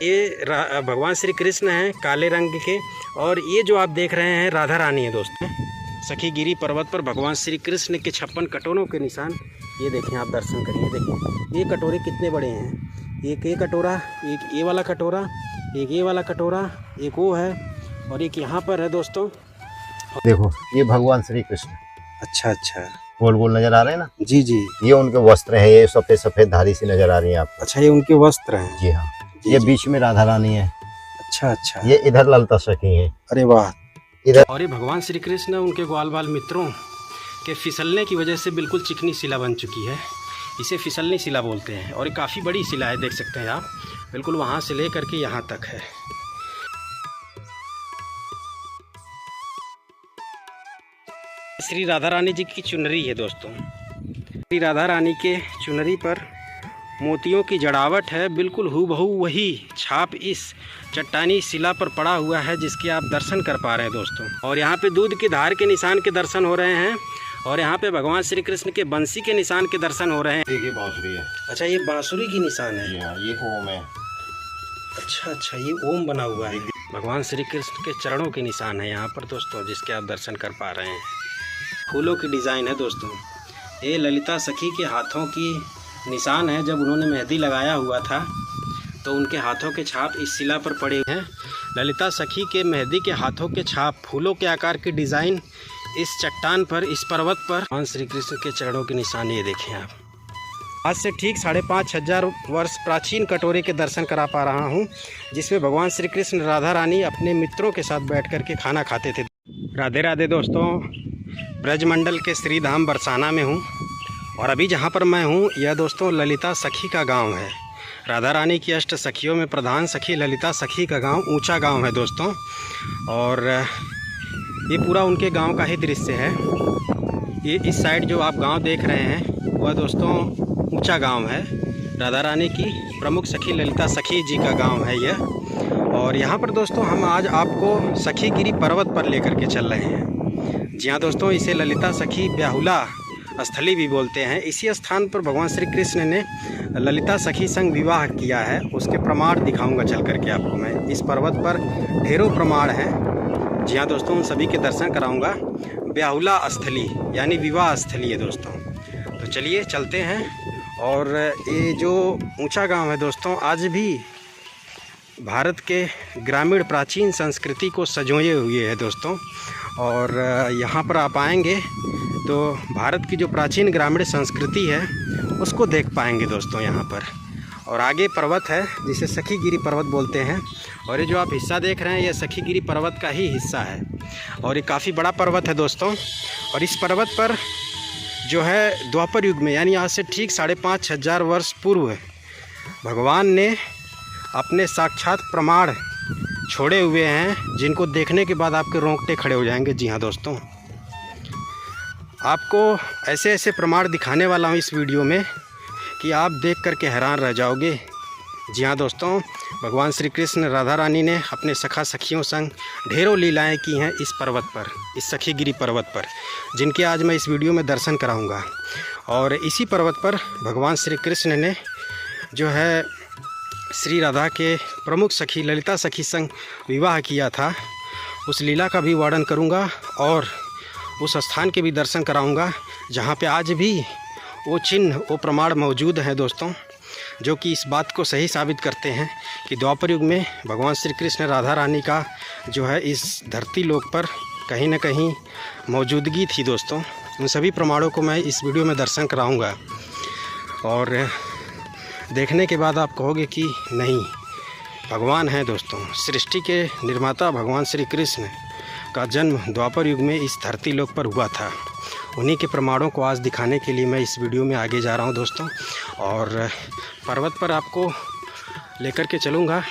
ये भगवान श्री कृष्ण हैं काले रंग के, और ये जो आप देख रहे हैं राधा रानी है दोस्तों। सखी गिरी पर्वत पर भगवान श्री कृष्ण के 56 कटोरों के निशान, ये देखें आप दर्शन करिए। देखिए ये कटोरे कितने बड़े हैं, एक ये कटोरा, एक ये वाला कटोरा, एक ये वाला कटोरा, एक वो है, और एक यहाँ पर है दोस्तों। देखो ये भगवान श्री कृष्ण। अच्छा अच्छा, गोल गोल नजर आ रहे हैं ना? जी जी। ये उनके वस्त्र हैं, ये सफेद सफेद धारी सी नजर आ रही है आपको। अच्छा, ये उनके वस्त्र हैं। जी हाँ। जी, ये जी। बीच में राधा रानी है। अच्छा अच्छा, ये इधर ललिता सखी है। अरे वाह। इधर और ये भगवान श्री कृष्ण उनके ग्वाल बाल मित्रों के फिसलने की वजह से बिल्कुल चिकनी शिला बन चुकी है। इसे फिसलनी शिला बोलते हैं, और ये काफ़ी बड़ी शिला है, देख सकते हैं आप, बिल्कुल वहाँ से ले करके यहाँ तक है। श्री राधा रानी जी की चुनरी है दोस्तों। श्री राधा रानी के चुनरी पर मोतियों की जड़ावट है, बिल्कुल हूबहू वही छाप इस चट्टानी शिला पर पड़ा हुआ है, जिसके आप दर्शन कर पा रहे हैं दोस्तों। और यहाँ पे दूध की धार के निशान के दर्शन हो रहे हैं, और यहाँ पे भगवान श्री कृष्ण के बंसी के निशान के दर्शन हो रहे हैं। देखिए बांसुरी है। अच्छा, ये बांसुरी की निशान है। ये ओम है। अच्छा अच्छा, ये ओम बना हुआ है। भगवान श्री कृष्ण के चरणों के निशान है यहाँ पर दोस्तों, जिसके आप दर्शन कर पा रहे हैं। फूलों की डिज़ाइन है दोस्तों। ये ललिता सखी के हाथों की निशान है, जब उन्होंने मेहंदी लगाया हुआ था तो उनके हाथों के छाप इस शिला पर पड़े हुए हैं। ललिता सखी के मेहंदी के हाथों के छाप, फूलों के आकार की डिज़ाइन इस चट्टान पर, इस पर्वत पर। भगवान श्री कृष्ण के चरणों के निशान ये देखें आप। आज से ठीक 5,500 वर्ष प्राचीन कटोरे के दर्शन करा पा रहा हूँ, जिसमें भगवान श्री कृष्ण राधा रानी अपने मित्रों के साथ बैठ कर के खाना खाते थे। राधे राधे दोस्तों, ब्रजमंडल के श्री धाम बरसाना में हूँ, और अभी जहाँ पर मैं हूँ यह दोस्तों ललिता सखी का गांव है। राधा रानी की अष्ट सखियों में प्रधान सखी ललिता सखी का गांव ऊंचा गांव है दोस्तों, और ये पूरा उनके गांव का ही दृश्य है। ये इस साइड जो आप गांव देख रहे हैं वह दोस्तों ऊंचा गांव है। राधा रानी की प्रमुख सखी ललिता सखी जी का गांव है यह। और यहाँ पर दोस्तों हम आज आपको सखी गिरी पर्वत पर लेकर के चल रहे हैं। जी हाँ दोस्तों, इसे ललिता सखी ब्याहुला स्थली भी बोलते हैं। इसी स्थान पर भगवान श्री कृष्ण ने ललिता सखी संग विवाह किया है, उसके प्रमाण दिखाऊंगा चल करके आपको मैं। इस पर्वत पर ढेरों प्रमाण हैं। जी हाँ दोस्तों, उन सभी के दर्शन कराऊंगा। ब्याहुला स्थली यानी विवाह स्थली है दोस्तों। तो चलिए चलते हैं। और ये जो ऊंचा गांव है दोस्तों, आज भी भारत के ग्रामीण प्राचीन संस्कृति को संजोए हुए है दोस्तों। और यहाँ पर आप आएंगे तो भारत की जो प्राचीन ग्रामीण संस्कृति है उसको देख पाएंगे दोस्तों यहाँ पर। और आगे पर्वत है जिसे सखी गिरी पर्वत बोलते हैं, और ये जो आप हिस्सा देख रहे हैं ये सखी गिरी पर्वत का ही हिस्सा है, और ये काफ़ी बड़ा पर्वत है दोस्तों। और इस पर्वत पर जो है द्वापर युग में, यानी आज से ठीक 5,500 वर्ष पूर्व भगवान ने अपने साक्षात प्रमाण छोड़े हुए हैं, जिनको देखने के बाद आपके रोंगटे खड़े हो जाएंगे। जी हाँ दोस्तों, आपको ऐसे ऐसे प्रमाण दिखाने वाला हूँ इस वीडियो में कि आप देख करके हैरान रह जाओगे। जी हाँ दोस्तों, भगवान श्री कृष्ण राधा रानी ने अपने सखा सखियों संग ढेरों लीलाएं की हैं इस पर्वत पर, इस सखी गिरी पर्वत पर, जिनके आज मैं इस वीडियो में दर्शन कराऊंगा। और इसी पर्वत पर भगवान श्री कृष्ण ने जो है श्री राधा के प्रमुख सखी ललिता सखी संग विवाह किया था, उस लीला का भी वर्णन करूंगा, और उस स्थान के भी दर्शन कराऊंगा जहाँ पे आज भी वो चिन्ह, वो प्रमाण मौजूद हैं दोस्तों, जो कि इस बात को सही साबित करते हैं कि द्वापर युग में भगवान श्री कृष्ण राधा रानी का जो है इस धरती लोक पर कहीं ना कहीं मौजूदगी थी दोस्तों। उन सभी प्रमाणों को मैं इस वीडियो में दर्शन कराऊंगा, और देखने के बाद आप कहोगे कि नहीं, भगवान हैं दोस्तों। सृष्टि के निर्माता भगवान श्री कृष्ण का जन्म द्वापर युग में इस धरती लोक पर हुआ था। उन्हीं के प्रमाणों को आज दिखाने के लिए मैं इस वीडियो में आगे जा रहा हूं दोस्तों, और पर्वत पर आपको लेकर के चलूँगा।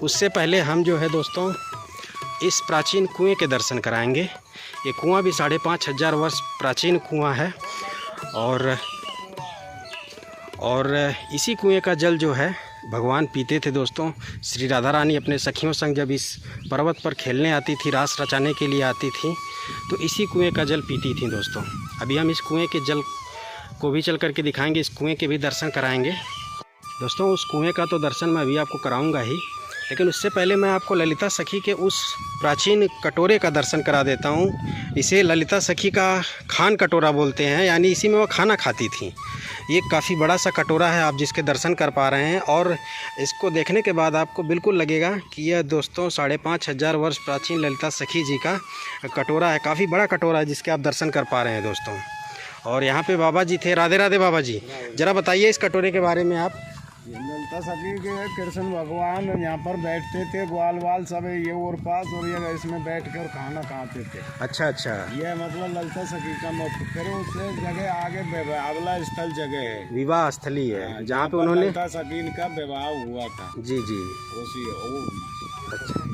उससे पहले हम जो है दोस्तों इस प्राचीन कुएं के दर्शन कराएंगे। ये कुआं भी 5,500 वर्ष प्राचीन कुआं है, और इसी कुएं का जल जो है भगवान पीते थे दोस्तों। श्री राधा रानी अपने सखियों संग जब इस पर्वत पर खेलने आती थी, रास रचाने के लिए आती थी, तो इसी कुएं का जल पीती थी दोस्तों। अभी हम इस कुएं के जल को भी चल करके दिखाएंगे, इस कुएं के भी दर्शन कराएंगे दोस्तों। उस कुएं का तो दर्शन मैं अभी आपको कराऊंगा ही, लेकिन उससे पहले मैं आपको ललिता सखी के उस प्राचीन कटोरे का दर्शन करा देता हूँ। इसे ललिता सखी का खान कटोरा बोलते हैं, यानी इसी में वो खाना खाती थी। ये काफ़ी बड़ा सा कटोरा है आप जिसके दर्शन कर पा रहे हैं, और इसको देखने के बाद आपको बिल्कुल लगेगा कि यह दोस्तों 5,500 वर्ष प्राचीन ललिता सखी जी का कटोरा है। काफ़ी बड़ा कटोरा है जिसके आप दर्शन कर पा रहे हैं दोस्तों। और यहाँ पे बाबा जी थे। राधे राधे बाबा जी, ज़रा बताइए इस कटोरे के बारे में आप। ललिता सखी के कृष्ण भगवान यहाँ पर बैठते थे, ग्वाल वाल सब ये और पास, और ये इसमें बैठकर खाना खाते थे। अच्छा। ये मतलब ललिता सखी का मुख्य, फिर उससे जगह आगे विवाह स्थल जगह है, विवाह स्थली है जहाँ पे उन्होंने ललिता सखी का विवाह हुआ था। जी उसी अच्छा।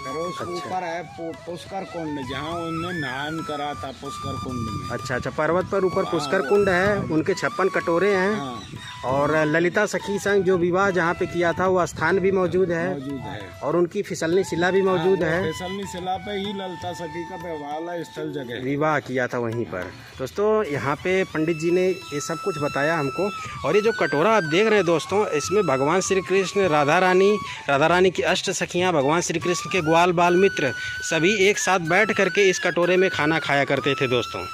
फिर उस ऊपर है पुष्कर कुंड, जहाँ उन्होंने नहान करा था पुष्कर कुंड में। अच्छा, पर्वत पर ऊपर पुष्कर कुंड है, उनके 56 कटोरे हैं। हाँ। और ललिता सखी संग जो विवाह जहाँ पे किया था वो स्थान भी मौजूद है, और उनकी फिसलनी शिला भी मौजूद है। फिसलनी शिला पे ही ललिता सखी का विवाह स्थल जगह विवाह किया था वहीं पर। दोस्तों यहाँ पे पंडित जी ने ये सब कुछ बताया हमको। और ये जो कटोरा आप देख रहे हैं दोस्तों, इसमें भगवान श्री कृष्ण, राधा रानी की अष्ट सखियाँ, भगवान श्री कृष्ण के ग्वाल बाल मित्र सभी एक साथ बैठ करके इस कटोरे में खाना खाया करते थे दोस्तों।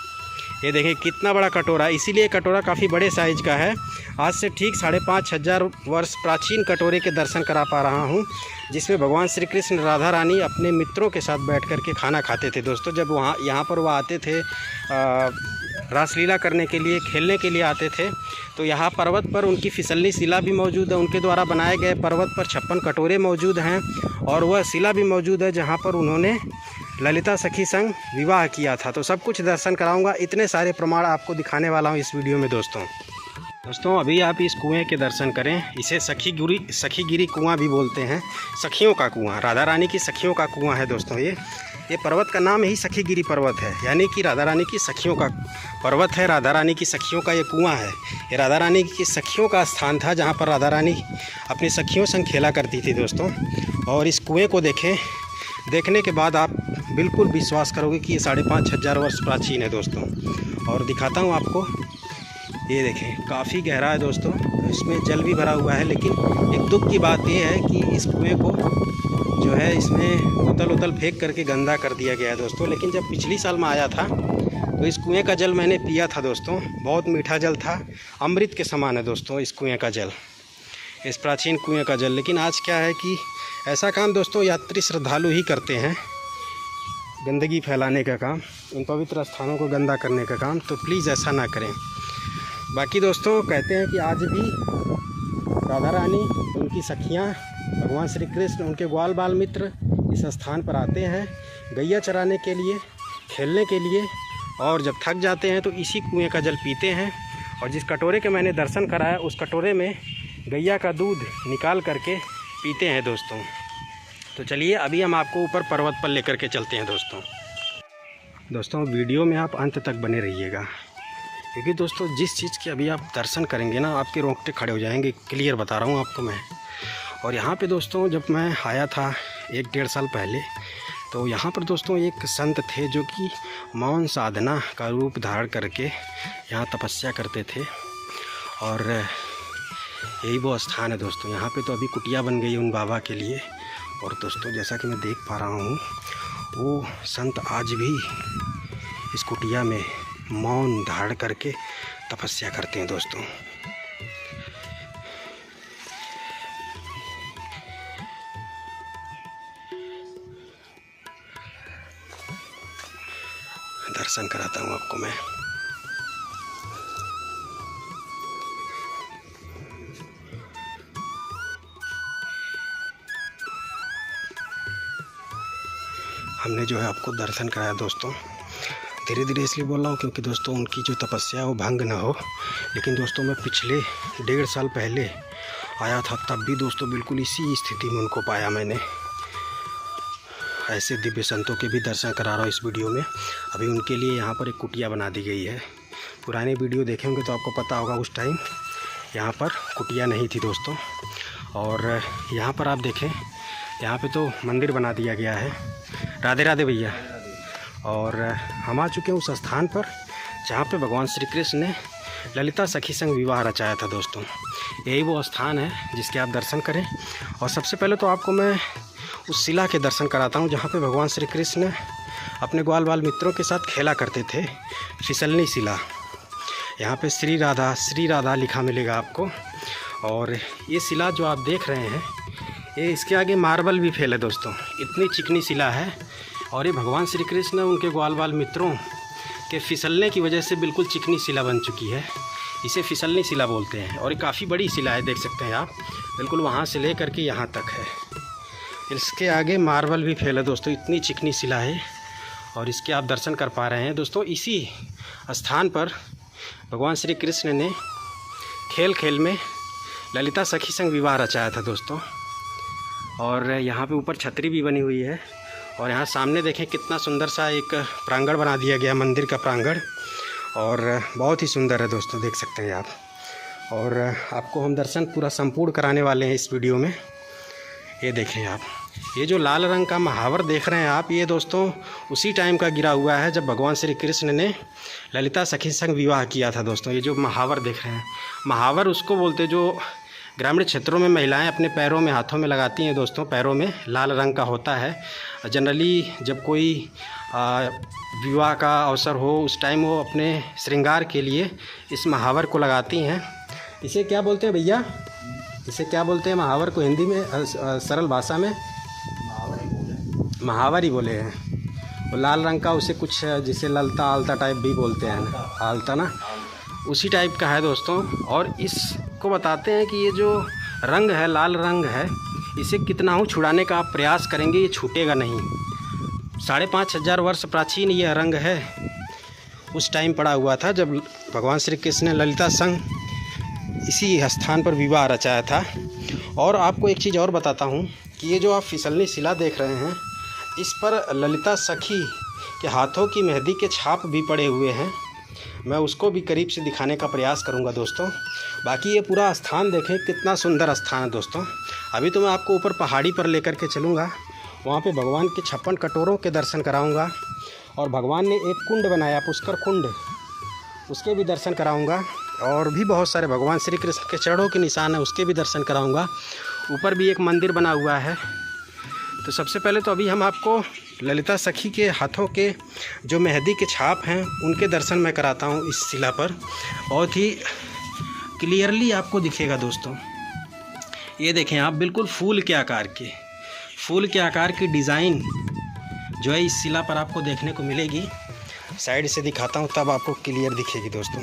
ये देखें कितना बड़ा कटोरा, इसीलिए कटोरा काफ़ी बड़े साइज़ का है। आज से ठीक 5,500 वर्ष प्राचीन कटोरे के दर्शन करा पा रहा हूँ, जिसमें भगवान श्री कृष्ण, राधा रानी अपने मित्रों के साथ बैठ कर के खाना खाते थे दोस्तों। जब यहाँ पर वो आते थे रासलीला करने के लिए, खेलने के लिए आते थे, तो यहाँ पर्वत पर उनकी फिसलनी शिला भी मौजूद है। उनके द्वारा बनाए गए पर्वत पर 56 कटोरे मौजूद हैं, और वह शिला भी मौजूद है जहाँ पर उन्होंने ललिता सखी संग विवाह किया था। तो सब कुछ दर्शन कराऊंगा, इतने सारे प्रमाण आपको दिखाने वाला हूँ इस वीडियो में दोस्तों। अभी आप इस कुएं के दर्शन करें। इसे सखीगिरी कुआं भी बोलते हैं, सखियों का कुआं, राधा रानी की सखियों का कुआं है दोस्तों। ये पर्वत का नाम ही सखीगिरी पर्वत है, यानी कि राधा रानी की सखियों का पर्वत है। राधा रानी की सखियों का ये कुआं है। ये राधा रानी की सखियों का स्थान था जहाँ पर राधा रानी अपनी सखियों संग खेला करती थी दोस्तों। और इस कुएँ को देखने के बाद आप बिल्कुल विश्वास करोगे कि ये 5,500 वर्ष प्राचीन है दोस्तों। और दिखाता हूँ आपको, ये देखें काफ़ी गहरा है दोस्तों, इसमें जल भी भरा हुआ है। लेकिन एक दुख की बात ये है कि इस कुएँ को जो है इसमें उतल फेंक करके गंदा कर दिया गया है दोस्तों। लेकिन जब पिछली साल में आया था तो इस कुएँ का जल मैंने पिया था दोस्तों, बहुत मीठा जल था, अमृत के समान है दोस्तों इस कुएँ का जल, इस प्राचीन कुएँ का जल। लेकिन आज क्या है कि ऐसा काम दोस्तों यात्री श्रद्धालु ही करते हैं, गंदगी फैलाने का काम, इन पवित्र स्थानों को गंदा करने का काम। तो प्लीज़ ऐसा ना करें। बाकी दोस्तों कहते हैं कि आज भी राधा रानी, उनकी सखियाँ, भगवान श्री कृष्ण, उनके ग्वाल बाल मित्र इस स्थान पर आते हैं गैया चराने के लिए, खेलने के लिए, और जब थक जाते हैं तो इसी कुएं का जल पीते हैं। और जिस कटोरे के मैंने दर्शन कराया उस कटोरे में गैया का दूध निकाल करके पीते हैं दोस्तों। तो चलिए अभी हम आपको ऊपर पर्वत पर लेकर के चलते हैं दोस्तों। वीडियो में आप अंत तक बने रहिएगा, क्योंकि दोस्तों जिस चीज़ के अभी आप दर्शन करेंगे ना, आपके रोंगटे खड़े हो जाएंगे, क्लियर बता रहा हूँ आपको मैं। और यहाँ पे दोस्तों जब मैं आया था 1-1.5 साल पहले, तो यहाँ पर दोस्तों एक संत थे जो कि मौन साधना का रूप धारण करके यहाँ तपस्या करते थे। और यही वो स्थान है दोस्तों। यहाँ पे तो अभी कुटिया बन गई उन बाबा के लिए। और दोस्तों जैसा कि मैं देख पा रहा हूँ, वो संत आज भी इस कुटिया में मौन धारण करके तपस्या करते हैं दोस्तों। दर्शन कराता हूँ आपको मैं। हमने जो है आपको दर्शन कराया दोस्तों। धीरे धीरे इसलिए बोल रहा हूँ क्योंकि दोस्तों उनकी जो तपस्या है वो भंग ना हो। लेकिन दोस्तों मैं पिछले 1.5 साल पहले आया था, तब भी दोस्तों बिल्कुल इसी स्थिति में उनको पाया मैंने। ऐसे दिव्य संतों के भी दर्शन करा रहा हूँ इस वीडियो में। अभी उनके लिए यहाँ पर एक कुटिया बना दी गई है। पुराने वीडियो देखे होंगे तो आपको पता होगा उस टाइम यहाँ पर कुटिया नहीं थी दोस्तों। और यहाँ पर आप देखें, यहाँ पे तो मंदिर बना दिया गया है। राधे राधे भैया। और हम आ चुके हैं उस स्थान पर जहाँ पे भगवान श्री कृष्ण ने ललिता सखी संग विवाह रचाया था दोस्तों। यही वो स्थान है जिसके आप दर्शन करें। और सबसे पहले तो आपको मैं उस शिला के दर्शन कराता हूँ जहाँ पे भगवान श्री कृष्ण अपने ग्वाल बाल मित्रों के साथ खेला करते थे। फिसलनी शिला, यहाँ पे श्री राधा लिखा मिलेगा आपको। और ये शिला जो आप देख रहे हैं, ये इसके आगे मार्बल भी फेल है दोस्तों, इतनी चिकनी शिला है। और ये भगवान श्री कृष्ण उनके ग्वाल बाल मित्रों के फिसलने की वजह से बिल्कुल चिकनी शिला बन चुकी है। इसे फिसलनी शिला बोलते हैं। और ये काफ़ी बड़ी शिला है, देख सकते हैं आप, बिल्कुल वहाँ से ले करके यहाँ तक है। इसके आगे मार्बल भी फेल है दोस्तों, इतनी चिकनी शिला है। और इसके आप दर्शन कर पा रहे हैं दोस्तों। इसी स्थान पर भगवान श्री कृष्ण ने खेल खेल में ललिता सखी संग विवाह रचाया था दोस्तों। और यहाँ पे ऊपर छतरी भी बनी हुई है। और यहाँ सामने देखें कितना सुंदर सा एक प्रांगण बना दिया गया, मंदिर का प्रांगण, और बहुत ही सुंदर है दोस्तों, देख सकते हैं आप। और आपको हम दर्शन पूरा संपूर्ण कराने वाले हैं इस वीडियो में। ये देखें आप, ये जो लाल रंग का महावर देख रहे हैं आप, ये दोस्तों उसी टाइम का गिरा हुआ है जब भगवान श्री कृष्ण ने ललिता सखी संग विवाह किया था दोस्तों। ये जो महावर देख रहे हैं, महावर उसको बोलते जो ग्रामीण क्षेत्रों में महिलाएं अपने पैरों में हाथों में लगाती हैं दोस्तों, पैरों में लाल रंग का होता है। जनरली जब कोई विवाह का अवसर हो उस टाइम वो अपने श्रृंगार के लिए इस महावर को लगाती हैं। इसे क्या बोलते हैं भैया, इसे क्या बोलते हैं महावर को हिंदी में, सरल भाषा में? महावर ही बोले हैं। वो लाल रंग का, उसे कुछ जिसे ललता आलता टाइप भी बोलते हैं ना, आलता ना, उसी टाइप का है दोस्तों। और इसको बताते हैं कि ये जो रंग है, लाल रंग है, इसे कितना ही छुड़ाने का आप प्रयास करेंगे ये छूटेगा नहीं। 5,500 वर्ष प्राचीन यह रंग है। उस टाइम पड़ा हुआ था जब भगवान श्री कृष्ण ने ललिता संग इसी स्थान पर विवाह रचाया था। और आपको एक चीज़ और बताता हूँ कि ये जो आप फिसलनी शिला देख रहे हैं, इस पर ललिता सखी के हाथों की मेहंदी के छाप भी पड़े हुए हैं। मैं उसको भी करीब से दिखाने का प्रयास करूंगा दोस्तों। बाकी ये पूरा स्थान देखें, कितना सुंदर स्थान है दोस्तों। अभी तो मैं आपको ऊपर पहाड़ी पर लेकर के चलूँगा, वहाँ पे भगवान के 56 कटोरों के दर्शन कराऊंगा। और भगवान ने एक कुंड बनाया, पुष्कर कुंड, उसके भी दर्शन कराऊंगा। और भी बहुत सारे भगवान श्री कृष्ण के चरणों के निशान है, उसके भी दर्शन कराऊंगा। ऊपर भी एक मंदिर बना हुआ है। तो सबसे पहले तो अभी हम आपको ललिता सखी के हाथों के जो मेहंदी के छाप हैं उनके दर्शन मैं कराता हूँ इस शिला पर। बहुत ही क्लियरली आपको दिखेगा दोस्तों। ये देखें आप, बिल्कुल फूल के आकार की डिज़ाइन जो है इस शिला पर आपको देखने को मिलेगी। साइड से दिखाता हूँ तब आपको क्लियर दिखेगी दोस्तों।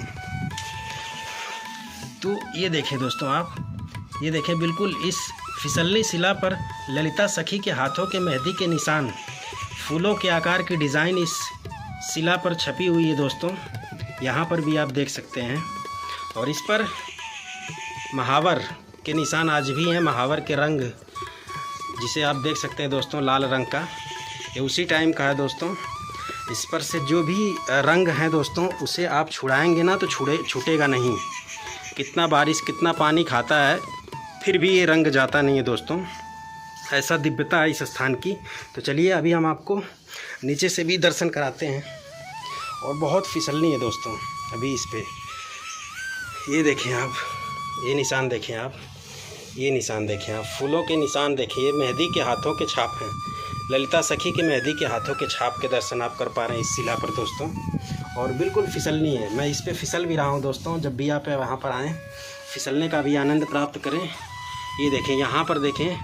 तो ये देखें दोस्तों आप, ये देखें बिल्कुल इस फिसलनी शिला पर ललिता सखी के हाथों के मेहंदी के निशान, फूलों के आकार की डिज़ाइन इस शिला पर छपी हुई है दोस्तों। यहाँ पर भी आप देख सकते हैं। और इस पर महावर के निशान आज भी हैं, महावर के रंग जिसे आप देख सकते हैं दोस्तों, लाल रंग का, ये उसी टाइम का है दोस्तों। इस पर से जो भी रंग हैं दोस्तों, उसे आप छुड़ाएंगे ना तो छूटेगा नहीं। कितना बारिश कितना पानी खाता है फिर भी ये रंग जाता नहीं है दोस्तों। ऐसा दिव्यता है इस स्थान की। तो चलिए अभी हम आपको नीचे से भी दर्शन कराते हैं। और बहुत फिसलनी है दोस्तों अभी इस पे। ये देखें आप, ये निशान देखें आप, ये निशान देखें आप, फूलों के निशान देखिए, मेहंदी के हाथों के छाप हैं। ललिता सखी के मेहंदी के हाथों के छाप के दर्शन आप कर पा रहे हैं इस शिला पर दोस्तों। और बिल्कुल फिसलनी है, मैं इस पे फिसल भी रहा हूँ दोस्तों। जब भी आप वहाँ पर आएँ, फिसलने का भी आनंद प्राप्त करें। ये देखें, यहाँ पर देखें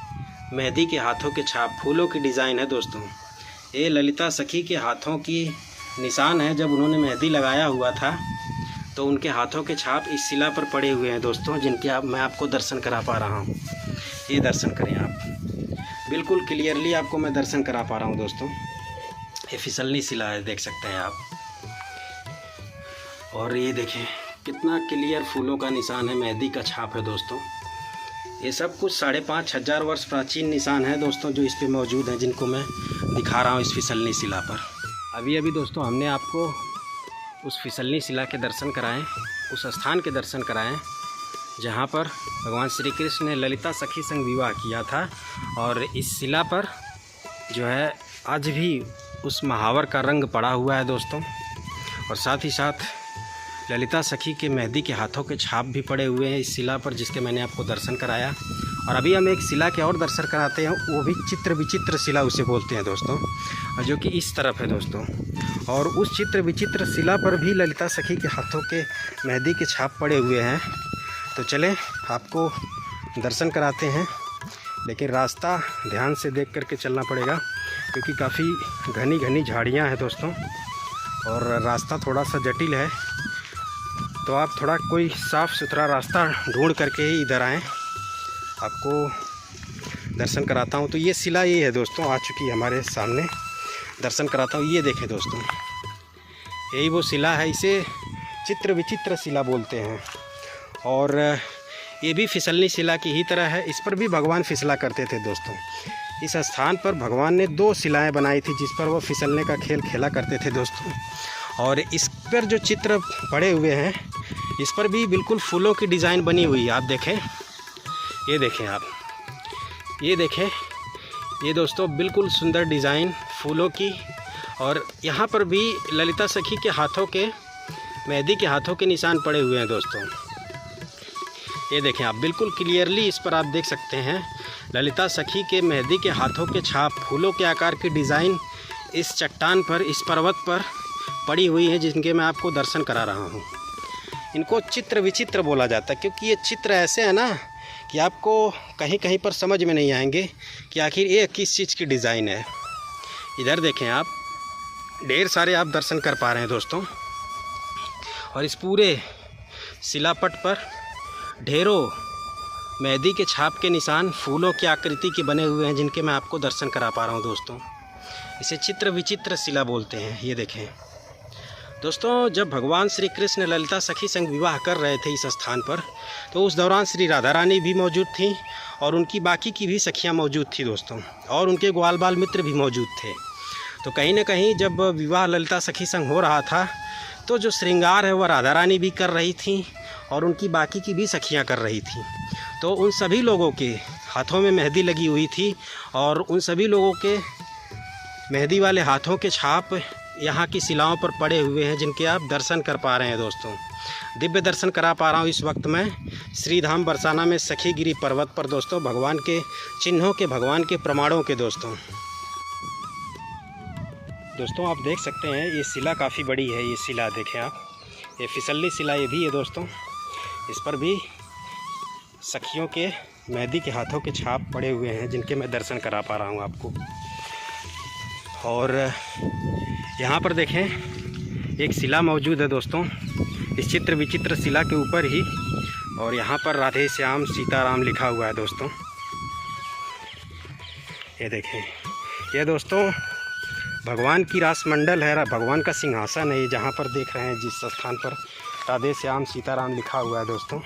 मेहंदी के हाथों के छाप, फूलों की डिज़ाइन है दोस्तों। ये ललिता सखी के हाथों की निशान है। जब उन्होंने मेहंदी लगाया हुआ था तो उनके हाथों के छाप इस शिला पर पड़े हुए हैं दोस्तों, जिनके मैं आपको दर्शन करा पा रहा हूँ। ये दर्शन करें आप, बिल्कुल क्लियरली आपको मैं दर्शन करा पा रहा हूँ दोस्तों। ये फिसलनी शिला है, देख सकते हैं आप। और ये देखें कितना क्लियर फूलों का निशान है, मेहंदी का छाप है दोस्तों। ये सब कुछ 5,500 वर्ष प्राचीन निशान है दोस्तों जो इस पे मौजूद हैं, जिनको मैं दिखा रहा हूँ इस फिसलनी शिला पर। अभी दोस्तों हमने आपको उस फिसलनी शिला के दर्शन कराएं, उस स्थान के दर्शन कराएं जहाँ पर भगवान श्री कृष्ण ने ललिता सखी संग विवाह किया था। और इस शिला पर जो है आज भी उस महावर का रंग पड़ा हुआ है दोस्तों। और साथ ही साथ ललिता सखी के मेहंदी के हाथों के छाप भी पड़े हुए हैं इस शिला पर, जिसके मैंने आपको दर्शन कराया। और अभी हम एक शिला के और दर्शन कराते हैं, वो भी चित्र विचित्र शिला उसे बोलते हैं दोस्तों, जो कि इस तरफ है दोस्तों। और उस चित्र विचित्र शिला पर भी ललिता सखी के हाथों के मेहंदी के छाप पड़े हुए हैं। तो चलें आपको दर्शन कराते हैं, लेकिन रास्ता ध्यान से देख करके चलना पड़ेगा क्योंकि काफ़ी घनी घनी झाड़ियाँ हैं दोस्तों और रास्ता थोड़ा सा जटिल है। तो आप थोड़ा कोई साफ़ सुथरा रास्ता ढूंढ करके ही इधर आएँ, आपको दर्शन कराता हूँ। तो ये शिला ये है दोस्तों, आ चुकी है हमारे सामने, दर्शन कराता हूँ। ये देखें दोस्तों, यही वो शिला है, इसे चित्र विचित्र शिला बोलते हैं। और ये भी फिसलनी शिला की ही तरह है, इस पर भी भगवान फिसला करते थे दोस्तों। इस स्थान पर भगवान ने 2 शिलाएं बनाई थी जिस पर वो फिसलने का खेल खेला करते थे दोस्तों। और इस पर जो चित्र पड़े हुए हैं, इस पर भी बिल्कुल फूलों की डिज़ाइन बनी हुई है। आप देखें, ये देखें आप, ये देखें, ये दोस्तों बिल्कुल सुंदर डिज़ाइन फूलों की। और यहाँ पर भी ललिता सखी के हाथों के, मेहंदी के हाथों के निशान पड़े हुए हैं दोस्तों। ये देखें आप, बिल्कुल क्लियरली इस पर आप देख सकते हैं ललिता सखी के मेहंदी के हाथों के छाप, फूलों के आकार की डिज़ाइन इस चट्टान पर, इस पर्वत पर पड़ी हुई है, जिनके मैं आपको दर्शन करा रहा हूँ। इनको चित्र विचित्र बोला जाता है क्योंकि ये चित्र ऐसे है ना कि आपको कहीं कहीं पर समझ में नहीं आएंगे कि आखिर ये किस चीज़ की डिज़ाइन है। इधर देखें आप, ढेर सारे आप दर्शन कर पा रहे हैं दोस्तों। और इस पूरे शिलापट पर ढेरों मेहंदी के छाप के निशान फूलों की आकृति के बने हुए हैं, जिनके मैं आपको दर्शन करा पा रहा हूँ दोस्तों। इसे चित्र विचित्र शिला बोलते हैं। ये देखें दोस्तों, जब भगवान श्री कृष्ण ललिता सखी संग विवाह कर रहे थे इस स्थान पर, तो उस दौरान श्री राधा रानी भी मौजूद थी और उनकी बाकी की भी सखियाँ मौजूद थी दोस्तों, और उनके ग्वाल बाल मित्र भी मौजूद थे। तो कहीं ना कहीं जब विवाह ललिता सखी संग हो रहा था, तो जो श्रृंगार है वह राधा रानी भी कर रही थी और उनकी बाकी की भी सखियाँ कर रही थी। तो उन सभी लोगों के हाथों में मेहंदी लगी हुई थी और उन सभी लोगों के मेहंदी वाले हाथों के छाप यहाँ की शिलाओं पर पड़े हुए हैं, जिनके आप दर्शन कर पा रहे हैं दोस्तों। दिव्य दर्शन करा पा रहा हूँ इस वक्त मैं श्रीधाम बरसाना में सखीगिरी पर्वत पर दोस्तों, भगवान के चिन्हों के, भगवान के प्रमाणों के दोस्तों। दोस्तों आप देख सकते हैं ये शिला काफ़ी बड़ी है। ये शिला देखें आप, ये फिसलनी शिला ये भी है दोस्तों। इस पर भी सखियों के मेहंदी के हाथों के छाप पड़े हुए हैं, जिनके मैं दर्शन करा पा रहा हूँ आपको। और यहाँ पर देखें एक शिला मौजूद है दोस्तों, इस चित्र विचित्र शिला के ऊपर ही, और यहाँ पर राधे श्याम सीताराम लिखा हुआ है दोस्तों। ये देखें, ये दोस्तों भगवान की रासमंडल है, भगवान का सिंहासन है ये, जहाँ पर देख रहे हैं जिस स्थान पर राधे श्याम सीताराम लिखा हुआ है दोस्तों।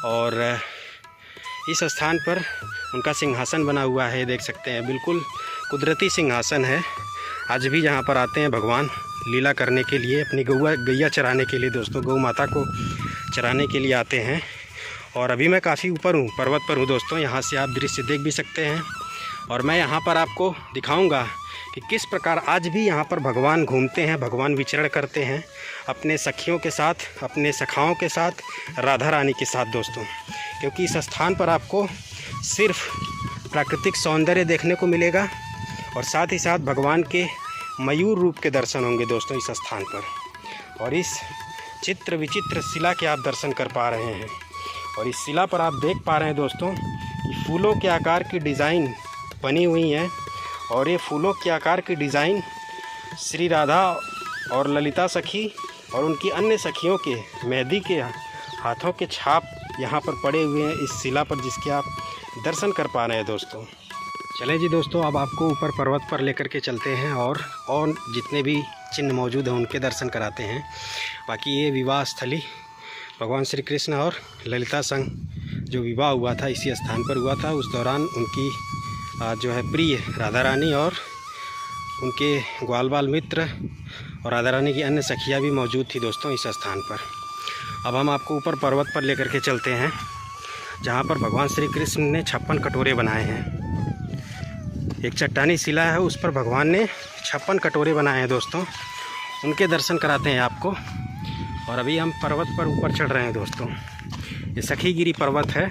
और इस स्थान पर उनका सिंहासन बना हुआ है, देख सकते हैं, बिल्कुल कुदरती सिंहासन है। आज भी यहाँ पर आते हैं भगवान लीला करने के लिए, अपनी गैया चराने के लिए दोस्तों, गौ माता को चराने के लिए आते हैं। और अभी मैं काफ़ी ऊपर हूँ, पर्वत पर हूँ दोस्तों, यहाँ से आप दृश्य देख भी सकते हैं। और मैं यहाँ पर आपको दिखाऊँगा कि किस प्रकार आज भी यहाँ पर भगवान घूमते हैं, भगवान विचरण करते हैं अपने सखियों के साथ, अपने सखाओं के साथ, राधा रानी के साथ दोस्तों। क्योंकि इस स्थान पर आपको सिर्फ प्राकृतिक सौंदर्य देखने को मिलेगा और साथ ही साथ भगवान के मयूर रूप के दर्शन होंगे दोस्तों इस स्थान पर। और इस चित्र विचित्र शिला के आप दर्शन कर पा रहे हैं। और इस शिला पर आप देख पा रहे हैं दोस्तों कि फूलों के आकार की डिज़ाइन बनी हुई हैं, और ये फूलों के आकार की डिज़ाइन श्री राधा और ललिता सखी और उनकी अन्य सखियों के मेहंदी के हाथों के छाप यहाँ पर पड़े हुए हैं इस शिला पर, जिसके आप दर्शन कर पा रहे हैं दोस्तों। चलें जी दोस्तों, अब आपको ऊपर पर्वत पर लेकर के चलते हैं और जितने भी चिन्ह मौजूद हैं उनके दर्शन कराते हैं। बाकी ये विवाह स्थली भगवान श्री कृष्ण और ललिता संग जो विवाह हुआ था इसी स्थान पर हुआ था। उस दौरान उनकी जो है प्रिय राधा रानी और उनके ग्वाल बाल मित्र और राधा रानी की अन्य सखियाँ भी मौजूद थी दोस्तों इस स्थान पर। अब हम आपको ऊपर पर्वत पर लेकर के चलते हैं, जहाँ पर भगवान श्री कृष्ण ने 56 कटोरे बनाए हैं। एक चट्टानी शिला है, उस पर भगवान ने 56 कटोरे बनाए हैं दोस्तों, उनके दर्शन कराते हैं आपको। और अभी हम पर्वत पर ऊपर चढ़ रहे हैं दोस्तों। ये सखीगिरी पर्वत है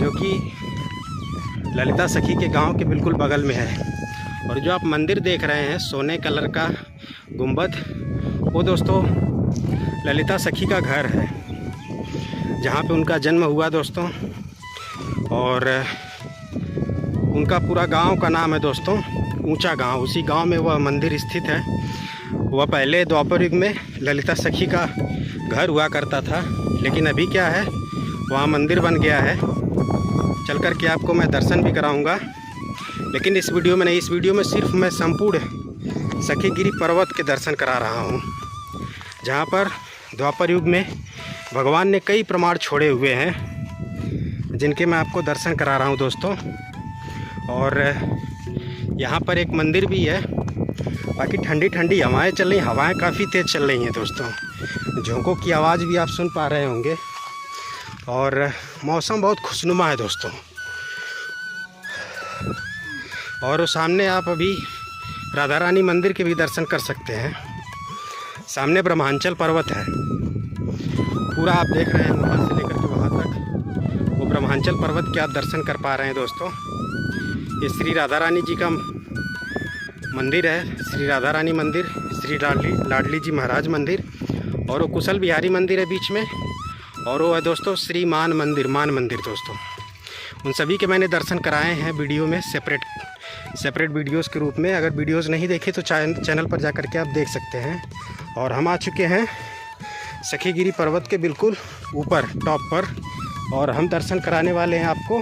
जो कि ललिता सखी के गांव के बिल्कुल बगल में है। और जो आप मंदिर देख रहे हैं सोने कलर का गुंबद, वो दोस्तों ललिता सखी का घर है, जहाँ पे उनका जन्म हुआ दोस्तों। और उनका पूरा गांव का नाम है दोस्तों ऊंचा गांव। उसी गांव में वह मंदिर स्थित है। वह पहले द्वापर युग में ललिता सखी का घर हुआ करता था, लेकिन अभी क्या है वहाँ मंदिर बन गया है। चल कर के आपको मैं दर्शन भी कराऊंगा, लेकिन इस वीडियो में नहीं। इस वीडियो में सिर्फ मैं संपूर्ण सखीगिरी पर्वत के दर्शन करा रहा हूँ, जहाँ पर द्वापर युग में भगवान ने कई प्रमाण छोड़े हुए हैं, जिनके मैं आपको दर्शन करा रहा हूँ दोस्तों। और यहाँ पर एक मंदिर भी है। बाकी ठंडी ठंडी हवाएं चल रही, हवाएं काफ़ी तेज़ चल रही हैं दोस्तों। झोंकों की आवाज़ भी आप सुन पा रहे होंगे। और मौसम बहुत खुशनुमा है दोस्तों। और सामने आप अभी राधा रानी मंदिर के भी दर्शन कर सकते हैं। सामने ब्रह्मांचल पर्वत है, पूरा आप देख रहे हैं वहाँ से लेकर के वहाँ तक। वो ब्रह्मांचल पर्वत के आप दर्शन कर पा रहे हैं दोस्तों। ये श्री राधा रानी जी का मंदिर है, श्री राधा रानी मंदिर, श्री लाडली जी महाराज मंदिर, और वो कुशल बिहारी मंदिर है बीच में। और वो है दोस्तों श्री मान मंदिर दोस्तों। उन सभी के मैंने दर्शन कराए हैं वीडियो में, सेपरेट वीडियोस के रूप में। अगर वीडियोस नहीं देखे तो चैनल पर जा कर के आप देख सकते हैं। और हम आ चुके हैं सखीगिरी पर्वत के बिल्कुल ऊपर टॉप पर, और हम दर्शन कराने वाले हैं आपको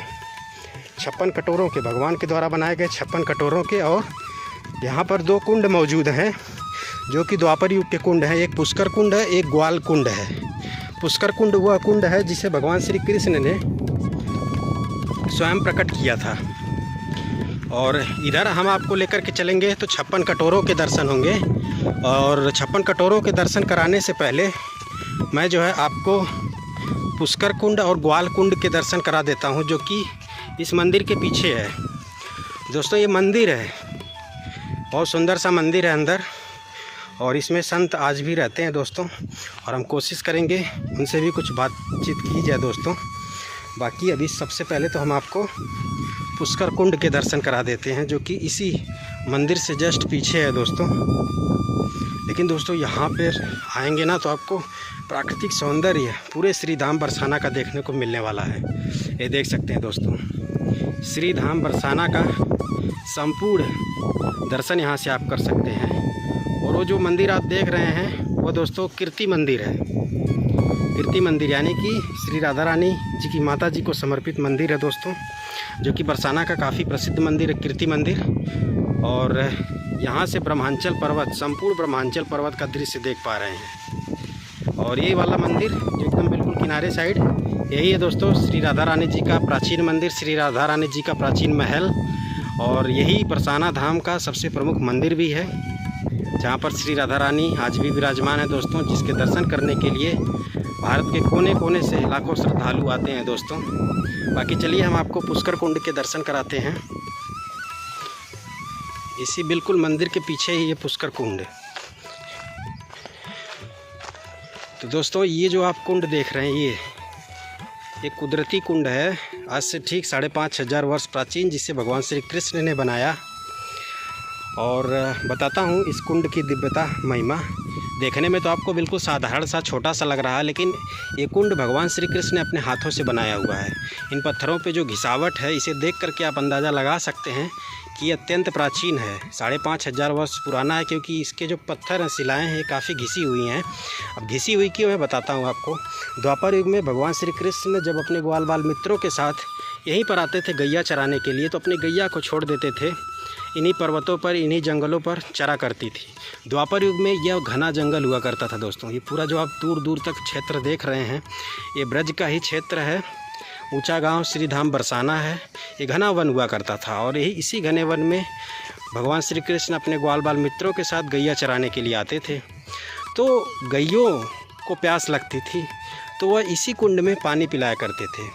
56 कटोरों के, भगवान के द्वारा बनाए गए 56 कटोरों के। और यहाँ पर 2 कुंड मौजूद हैं, जो कि द्वापर युग के कुंड हैं। एक पुष्कर कुंड है, एक ग्वाल कुंड है। पुष्कर कुंड वह कुंड है जिसे भगवान श्री कृष्ण ने स्वयं प्रकट किया था। और इधर हम आपको लेकर के चलेंगे तो 56 कटोरों के दर्शन होंगे। और 56 कटोरों के दर्शन कराने से पहले मैं जो है आपको पुष्कर कुंड और ग्वाल कुंड के दर्शन करा देता हूं, जो कि इस मंदिर के पीछे है दोस्तों। ये मंदिर है, बहुत सुंदर सा मंदिर है अंदर, और इसमें संत आज भी रहते हैं दोस्तों। और हम कोशिश करेंगे उनसे भी कुछ बातचीत की जाए दोस्तों। बाकी अभी सबसे पहले तो हम आपको पुष्कर कुंड के दर्शन करा देते हैं, जो कि इसी मंदिर से जस्ट पीछे है दोस्तों। लेकिन दोस्तों यहाँ पर आएंगे ना तो आपको प्राकृतिक सौंदर्य पूरे श्री धाम बरसाना का देखने को मिलने वाला है। ये देख सकते हैं दोस्तों, श्री धाम बरसाना का संपूर्ण दर्शन यहाँ से आप कर सकते हैं। और वो जो मंदिर आप देख रहे हैं वो दोस्तों कीर्ति मंदिर है। कीर्ति मंदिर यानी कि श्री राधा रानी जी की माता जी को समर्पित मंदिर है दोस्तों, जो कि बरसाना का काफ़ी प्रसिद्ध मंदिर है, कीर्ति मंदिर। और यहाँ से ब्रह्मांचल पर्वत, संपूर्ण ब्रह्मांचल पर्वत का दृश्य देख पा रहे हैं। और ये वाला मंदिर जो एकदम बिल्कुल किनारे साइड, यही है दोस्तों श्री राधा रानी जी का प्राचीन मंदिर, श्री राधा रानी जी का प्राचीन महल। और यही बरसाना धाम का सबसे प्रमुख मंदिर भी है, जहाँ पर श्री राधा रानी आज भी विराजमान है दोस्तों, जिसके दर्शन करने के लिए भारत के कोने कोने से लाखों श्रद्धालु आते हैं दोस्तों। बाकी चलिए हम आपको पुष्कर कुंड के दर्शन कराते हैं। इसी बिल्कुल मंदिर के पीछे ही ये पुष्कर कुंड है। तो दोस्तों ये जो आप कुंड देख रहे हैं ये कुदरती कुंड है, आज से ठीक 5500 वर्ष प्राचीन, जिसे भगवान श्री कृष्ण ने बनाया। और बताता हूँ इस कुंड की दिव्यता महिमा। देखने में तो आपको बिल्कुल साधारण सा छोटा सा लग रहा है, लेकिन ये कुंड भगवान श्री कृष्ण ने अपने हाथों से बनाया हुआ है। इन पत्थरों पे जो घिसावट है, इसे देख करके आप अंदाज़ा लगा सकते हैं कि ये अत्यंत प्राचीन है, 5500 वर्ष पुराना है, क्योंकि इसके जो पत्थर हैं, शिलाएँ हैं, काफ़ी घिसी हुई हैं। अब घिसी हुई क्यों मैं बताता हूँ आपको। द्वापर युग में भगवान श्री कृष्ण जब अपने ग्वाल बाल मित्रों के साथ यहीं पर आते थे गैया चराने के लिए, तो अपनी गैया को छोड़ देते थे। इन्हीं पर्वतों पर, इन्हीं जंगलों पर चरा करती थी। द्वापर युग में यह घना जंगल हुआ करता था दोस्तों। ये पूरा जो आप दूर दूर तक क्षेत्र देख रहे हैं, ये ब्रज का ही क्षेत्र है। ऊंचा गांव श्री धाम बरसाना है। ये घना वन हुआ करता था, और यही इसी घने वन में भगवान श्री कृष्ण अपने ग्वाल बाल मित्रों के साथ गैया चराने के लिए आते थे। तो गैयों को प्यास लगती थी, तो वह इसी कुंड में पानी पिलाया करते थे,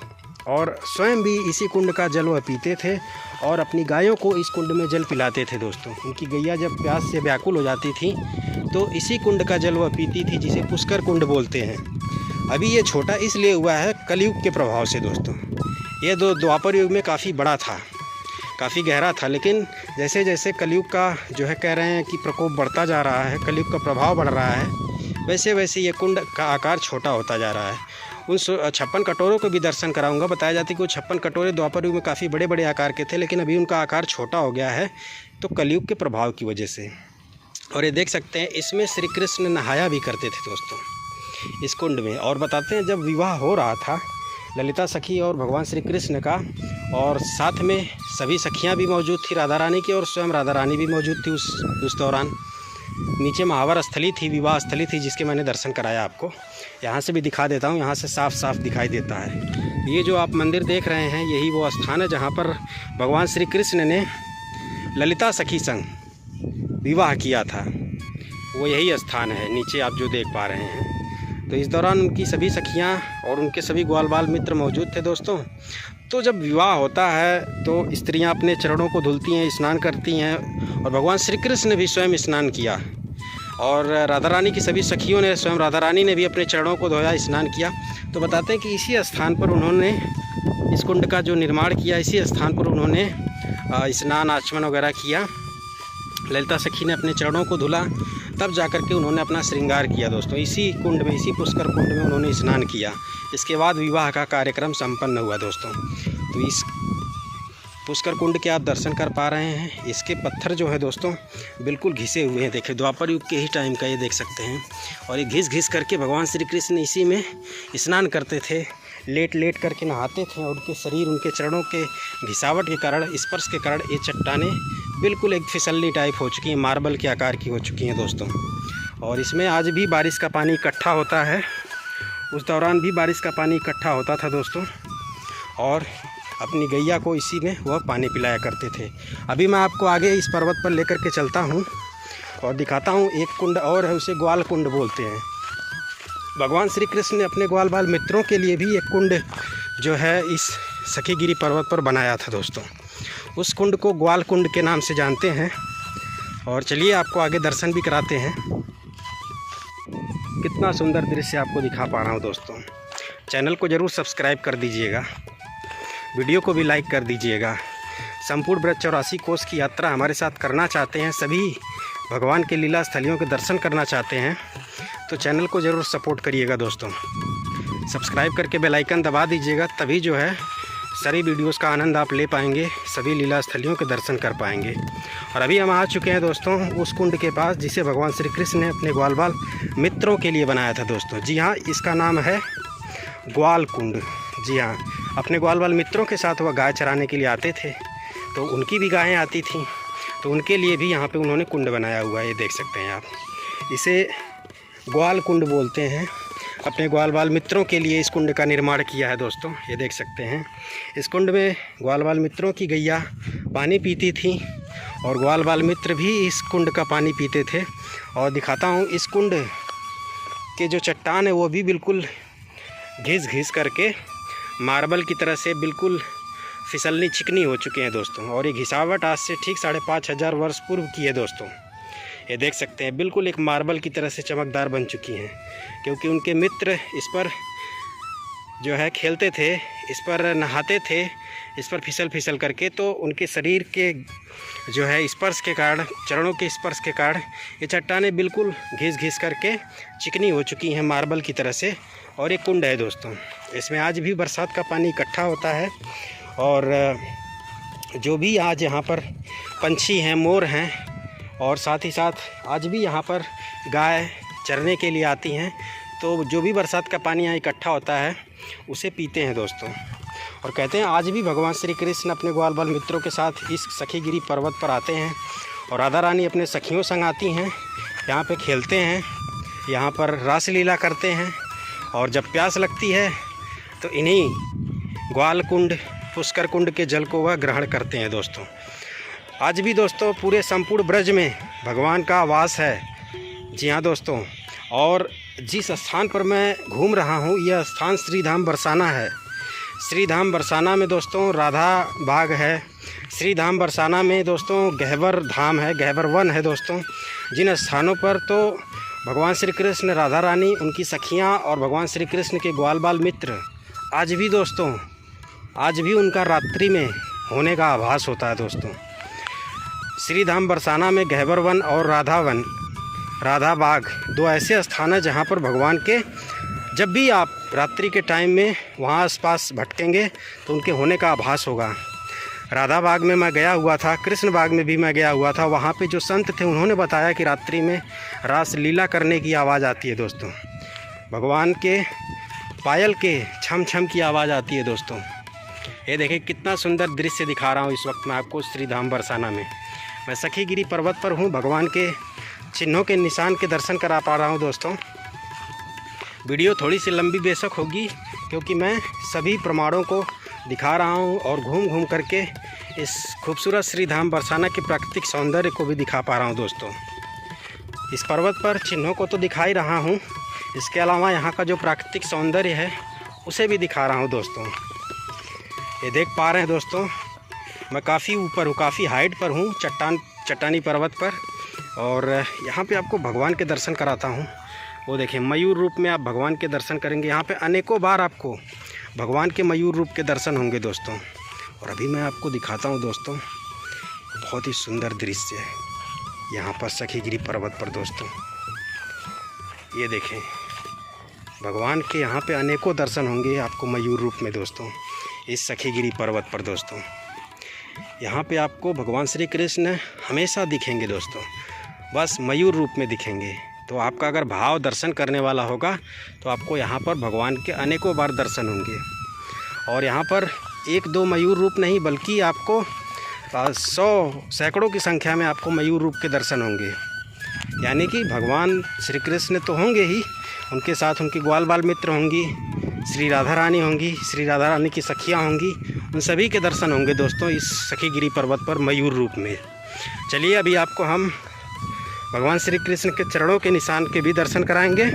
और स्वयं भी इसी कुंड का जल वह पीते थे, और अपनी गायों को इस कुंड में जल पिलाते थे दोस्तों। उनकी गैया जब प्यास से व्याकुल हो जाती थी तो इसी कुंड का जल वह पीती थी, जिसे पुष्कर कुंड बोलते हैं। अभी ये छोटा इसलिए हुआ है कलयुग के प्रभाव से दोस्तों। ये द्वापर युग में काफ़ी बड़ा था, काफ़ी गहरा था, लेकिन जैसे जैसे कलयुग का जो है कह रहे हैं कि प्रकोप बढ़ता जा रहा है, कलयुग का प्रभाव बढ़ रहा है, वैसे वैसे ये कुंड का आकार छोटा होता जा रहा है। उन 56 कटोरों को भी दर्शन कराऊंगा। बताया जाता है कि वो 56 कटोरे द्वापर युग में काफ़ी बड़े बड़े आकार के थे, लेकिन अभी उनका आकार छोटा हो गया है, तो कलयुग के प्रभाव की वजह से। और ये देख सकते हैं, इसमें श्री कृष्ण नहाया भी करते थे दोस्तों, इस कुंड में। और बताते हैं जब विवाह हो रहा था ललिता सखी और भगवान श्री कृष्ण का, और साथ में सभी सखियां भी मौजूद थी राधा रानी की, और स्वयं राधा रानी भी मौजूद थी उस दौरान। नीचे महावर स्थली थी, विवाह स्थली थी, जिसके मैंने दर्शन कराया आपको। यहाँ से भी दिखा देता हूँ, यहाँ से साफ साफ दिखाई देता है। ये जो आप मंदिर देख रहे हैं, यही वो स्थान है जहाँ पर भगवान श्री कृष्ण ने ललिता सखी संग विवाह किया था, वो यही स्थान है नीचे आप जो देख पा रहे हैं। तो इस दौरान उनकी सभी सखियां और उनके सभी ग्वाल बाल मित्र मौजूद थे दोस्तों। तो जब विवाह होता है तो स्त्रियां अपने चरणों को धुलती हैं, स्नान करती हैं, और भगवान श्री कृष्ण ने भी स्वयं स्नान किया, और राधा रानी की सभी सखियों ने, स्वयं राधा रानी ने भी अपने चरणों को धोया, स्नान किया। तो बताते हैं कि इसी स्थान पर उन्होंने इस कुंड का जो निर्माण किया, इसी स्थान पर उन्होंने स्नान आचमन वगैरह किया। ललिता सखी ने अपने चरणों को धुला, तब जाकर के उन्होंने अपना श्रृंगार किया दोस्तों। इसी कुंड में, इसी पुष्कर कुंड में उन्होंने स्नान किया। इसके बाद विवाह का कार्यक्रम संपन्न हुआ दोस्तों। तो इस पुष्कर कुंड के आप दर्शन कर पा रहे हैं। इसके पत्थर जो है दोस्तों बिल्कुल घिसे हुए हैं। देखिए, द्वापर युग के ही टाइम का ये देख सकते हैं। और ये घिस घिस करके भगवान श्री कृष्ण इसी में स्नान करते थे, लेट लेट करके नहाते थे, और उनके शरीर, उनके चरणों के घिसावट के कारण, स्पर्श के कारण ये चट्टानें बिल्कुल एक फिसलनी टाइप हो चुकी हैं, मार्बल के आकार की हो चुकी हैं दोस्तों। और इसमें आज भी बारिश का पानी इकट्ठा होता है, उस दौरान भी बारिश का पानी इकट्ठा होता था दोस्तों, और अपनी गैया को इसी में वह पानी पिलाया करते थे। अभी मैं आपको आगे इस पर्वत पर लेकर के चलता हूँ और दिखाता हूँ। एक कुंड और है, उसे ग्वाल कुंड बोलते हैं। भगवान श्री कृष्ण ने अपने ग्वाल बाल मित्रों के लिए भी एक कुंड जो है इस सखीगिरी पर्वत पर बनाया था दोस्तों। उस कुंड को ग्वाल कुंड के नाम से जानते हैं। और चलिए आपको आगे दर्शन भी कराते हैं। कितना सुंदर दृश्य आपको दिखा पा रहा हूँ दोस्तों। चैनल को ज़रूर सब्सक्राइब कर दीजिएगा, वीडियो को भी लाइक कर दीजिएगा। संपूर्ण ब्रज 84 कोस की यात्रा हमारे साथ करना चाहते हैं, सभी भगवान के लीला स्थलियों के दर्शन करना चाहते हैं, तो चैनल को ज़रूर सपोर्ट करिएगा दोस्तों। सब्सक्राइब करके बेल आइकन दबा दीजिएगा, तभी जो है सारी वीडियोस का आनंद आप ले पाएंगे, सभी लीला स्थलियों के दर्शन कर पाएंगे। और अभी हम आ चुके हैं दोस्तों उस कुंड के पास जिसे भगवान श्री कृष्ण ने अपने ग्वाल बाल मित्रों के लिए बनाया था दोस्तों। जी हाँ, इसका नाम है ग्वाल कुंड। जी हाँ, अपने ग्वाल बाल मित्रों के साथ वह गाय चराने के लिए आते थे, तो उनकी भी गायें आती थीं, तो उनके लिए भी यहाँ पे उन्होंने कुंड बनाया हुआ है। ये देख सकते हैं आप, इसे ग्वाल कुंड बोलते हैं। अपने ग्वाल बाल मित्रों के लिए इस कुंड का निर्माण किया है दोस्तों। ये देख सकते हैं, इस कुंड में ग्वाल बाल मित्रों की गैया पानी पीती थी, और ग्वाल बाल मित्र भी इस कुंड का पानी पीते थे। और दिखाता हूँ, इस कुंड के जो चट्टान है वो भी बिल्कुल घिस घिस करके मार्बल की तरह से बिल्कुल फिसलनी चिकनी हो चुके हैं दोस्तों। और ये घिसावट आज से ठीक 5500 वर्ष पूर्व की है दोस्तों। ये देख सकते हैं, बिल्कुल एक मार्बल की तरह से चमकदार बन चुकी हैं, क्योंकि उनके मित्र इस पर जो है खेलते थे, इस पर नहाते थे, इस पर फिसल फिसल करके। तो उनके शरीर के जो है स्पर्श के कारण, चरणों के स्पर्श के कारण ये चट्टानें बिल्कुल घिस घिस करके चिकनी हो चुकी हैं, मार्बल की तरह से। और एक कुंड है दोस्तों, इसमें आज भी बरसात का पानी इकट्ठा होता है। और जो भी आज यहाँ पर पंछी हैं, मोर हैं, और साथ ही साथ आज भी यहाँ पर गाय चरने के लिए आती हैं, तो जो भी बरसात का पानी यहाँ इकट्ठा होता है उसे पीते हैं दोस्तों। और कहते हैं आज भी भगवान श्री कृष्ण अपने ग्वाल बाल मित्रों के साथ इस सखीगिरी पर्वत पर आते हैं, और राधा रानी अपने सखियों संग आती हैं, यहाँ पे खेलते हैं, यहाँ पर रासलीला करते हैं। और जब प्यास लगती है तो इन्हीं ग्वाल कुंड, पुष्कर कुंड के जल को वह ग्रहण करते हैं दोस्तों। आज भी दोस्तों पूरे संपूर्ण ब्रज में भगवान का वास है। जी हाँ दोस्तों, और जिस स्थान पर मैं घूम रहा हूँ यह स्थान श्री धाम बरसाना है। श्री धाम बरसाना में दोस्तों राधा बाग है। श्री धाम बरसाना में दोस्तों गहवर धाम है, गहवर वन है दोस्तों। जिन स्थानों पर तो भगवान श्री कृष्ण, राधा रानी, उनकी सखियाँ और भगवान श्री कृष्ण के ग्वाल बाल मित्र आज भी दोस्तों आज भी उनका रात्रि में होने का आभास होता है दोस्तों। श्री धाम बरसाना में गहबर वन और राधा बाग 2 ऐसे स्थान हैं जहाँ पर भगवान के जब भी आप रात्रि के टाइम में वहाँ आसपास भटकेंगे तो उनके होने का आभास होगा। राधा बाग में मैं गया हुआ था, कृष्ण बाग में भी मैं गया हुआ था। वहाँ पे जो संत थे उन्होंने बताया कि रात्रि में रास लीला करने की आवाज़ आती है दोस्तों। भगवान के पायल के छम छम की आवाज़ आती है दोस्तों। ये देखिए कितना सुंदर दृश्य दिखा रहा हूँ इस वक्त मैं आपको श्री धाम बरसाना में। मैं सखीगिरी पर्वत पर हूँ, भगवान के चिन्हों के निशान के दर्शन करा पा रहा हूँ दोस्तों। वीडियो थोड़ी सी लंबी बेशक होगी क्योंकि मैं सभी प्रमाणों को दिखा रहा हूँ और घूम घूम करके इस खूबसूरत श्री धाम बरसाना के प्राकृतिक सौंदर्य को भी दिखा पा रहा हूँ दोस्तों। इस पर्वत पर चिन्हों को तो दिखा ही रहा हूँ, इसके अलावा यहाँ का जो प्राकृतिक सौंदर्य है उसे भी दिखा रहा हूँ दोस्तों। ये देख पा रहे हैं दोस्तों, मैं काफ़ी ऊपर हूँ, काफ़ी हाइट पर हूँ चट्टानी पर्वत पर, और यहाँ पे आपको भगवान के दर्शन कराता हूँ। वो देखें मयूर रूप में आप भगवान के दर्शन करेंगे। यहाँ पे अनेकों बार आपको भगवान के मयूर रूप के दर्शन होंगे दोस्तों। और अभी मैं आपको दिखाता हूँ दोस्तों, बहुत ही सुंदर दृश्य है यहाँ पर सखीगिरी पर्वत पर दोस्तों। ये देखें भगवान के यहाँ पे अनेकों दर्शन होंगे आपको मयूर रूप में दोस्तों इस सखीगिरी पर्वत पर दोस्तों। यहाँ पे आपको भगवान श्री कृष्ण हमेशा दिखेंगे दोस्तों, बस मयूर रूप में दिखेंगे। तो आपका अगर भाव दर्शन करने वाला होगा तो आपको यहाँ पर भगवान के अनेकों बार दर्शन होंगे। और यहाँ पर 1-2 मयूर रूप नहीं बल्कि आपको 100 सैकड़ों की संख्या में आपको मयूर रूप के दर्शन होंगे। यानी कि भगवान श्री कृष्ण तो होंगे ही, उनके साथ उनकी ग्वाल बाल मित्र होंगी, श्री राधा रानी होंगी, श्री राधा रानी की सखियाँ होंगी, उन सभी के दर्शन होंगे दोस्तों इस सखीगिरी पर्वत पर मयूर रूप में। चलिए अभी आपको हम भगवान श्री कृष्ण के चरणों के निशान के भी दर्शन कराएंगे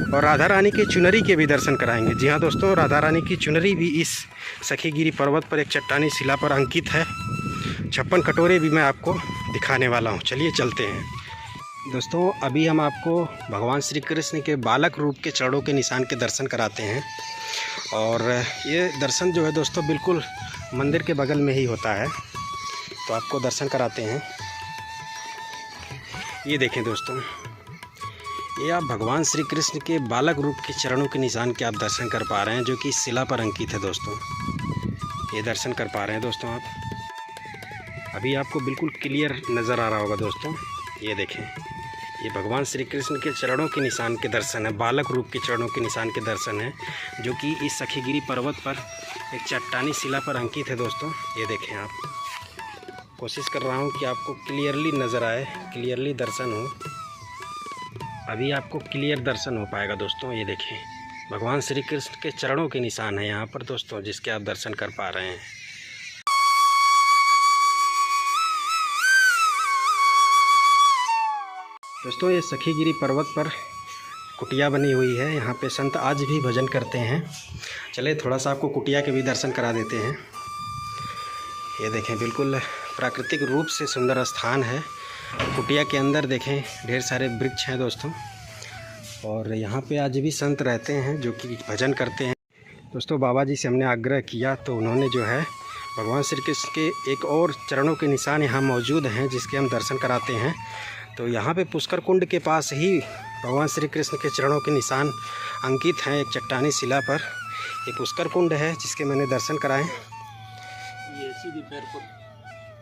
और राधा रानी की चुनरी के भी दर्शन कराएंगे। जी हाँ दोस्तों, राधा रानी की चुनरी भी इस सखीगिरी पर्वत पर एक चट्टानी शिला पर अंकित है। 56 कटोरे भी मैं आपको दिखाने वाला हूँ। चलिए चलते हैं दोस्तों। अभी हम आपको भगवान श्री कृष्ण के बालक रूप के चरणों के निशान के दर्शन कराते हैं। और ये दर्शन जो है दोस्तों बिल्कुल मंदिर के बगल में ही होता है, तो आपको दर्शन कराते हैं। ये देखें दोस्तों, ये आप भगवान श्री कृष्ण के बालक रूप के चरणों के निशान के आप दर्शन कर पा रहे हैं, जो कि इस शिला पर अंकित है दोस्तों। ये दर्शन कर पा रहे हैं दोस्तों आप। अभी आपको बिल्कुल क्लियर नज़र आ रहा होगा दोस्तों। ये देखें, ये भगवान श्री कृष्ण के चरणों के निशान के दर्शन है, बालक रूप के चरणों के निशान के दर्शन है, जो कि इस सखीगिरी पर्वत पर एक चट्टानी शिला पर अंकित है दोस्तों। ये देखें आप, कोशिश कर रहा हूँ कि आपको क्लियरली नज़र आए, क्लियरली दर्शन हो। अभी आपको क्लियर दर्शन हो पाएगा दोस्तों। ये देखें भगवान श्री कृष्ण के चरणों के निशान है यहाँ पर दोस्तों, जिसके आप दर्शन कर पा रहे हैं। दोस्तों ये सखीगिरी पर्वत पर कुटिया बनी हुई है, यहाँ पे संत आज भी भजन करते हैं। चले थोड़ा सा आपको कुटिया के भी दर्शन करा देते हैं। ये देखें बिल्कुल प्राकृतिक रूप से सुंदर स्थान है। कुटिया के अंदर देखें ढेर सारे वृक्ष हैं दोस्तों, और यहाँ पे आज भी संत रहते हैं जो कि भजन करते हैं दोस्तों। बाबा जी से हमने आग्रह किया तो उन्होंने जो है भगवान श्री कृष्ण के एक और चरणों के निशान यहाँ मौजूद हैं, जिसके हम दर्शन कराते हैं। तो यहाँ पे पुष्कर कुंड के पास ही भगवान श्री कृष्ण के चरणों के निशान अंकित हैं एक चट्टानी शिला पर। ये पुष्कर कुंड है जिसके मैंने दर्शन कराए। ये सीधी पैर को,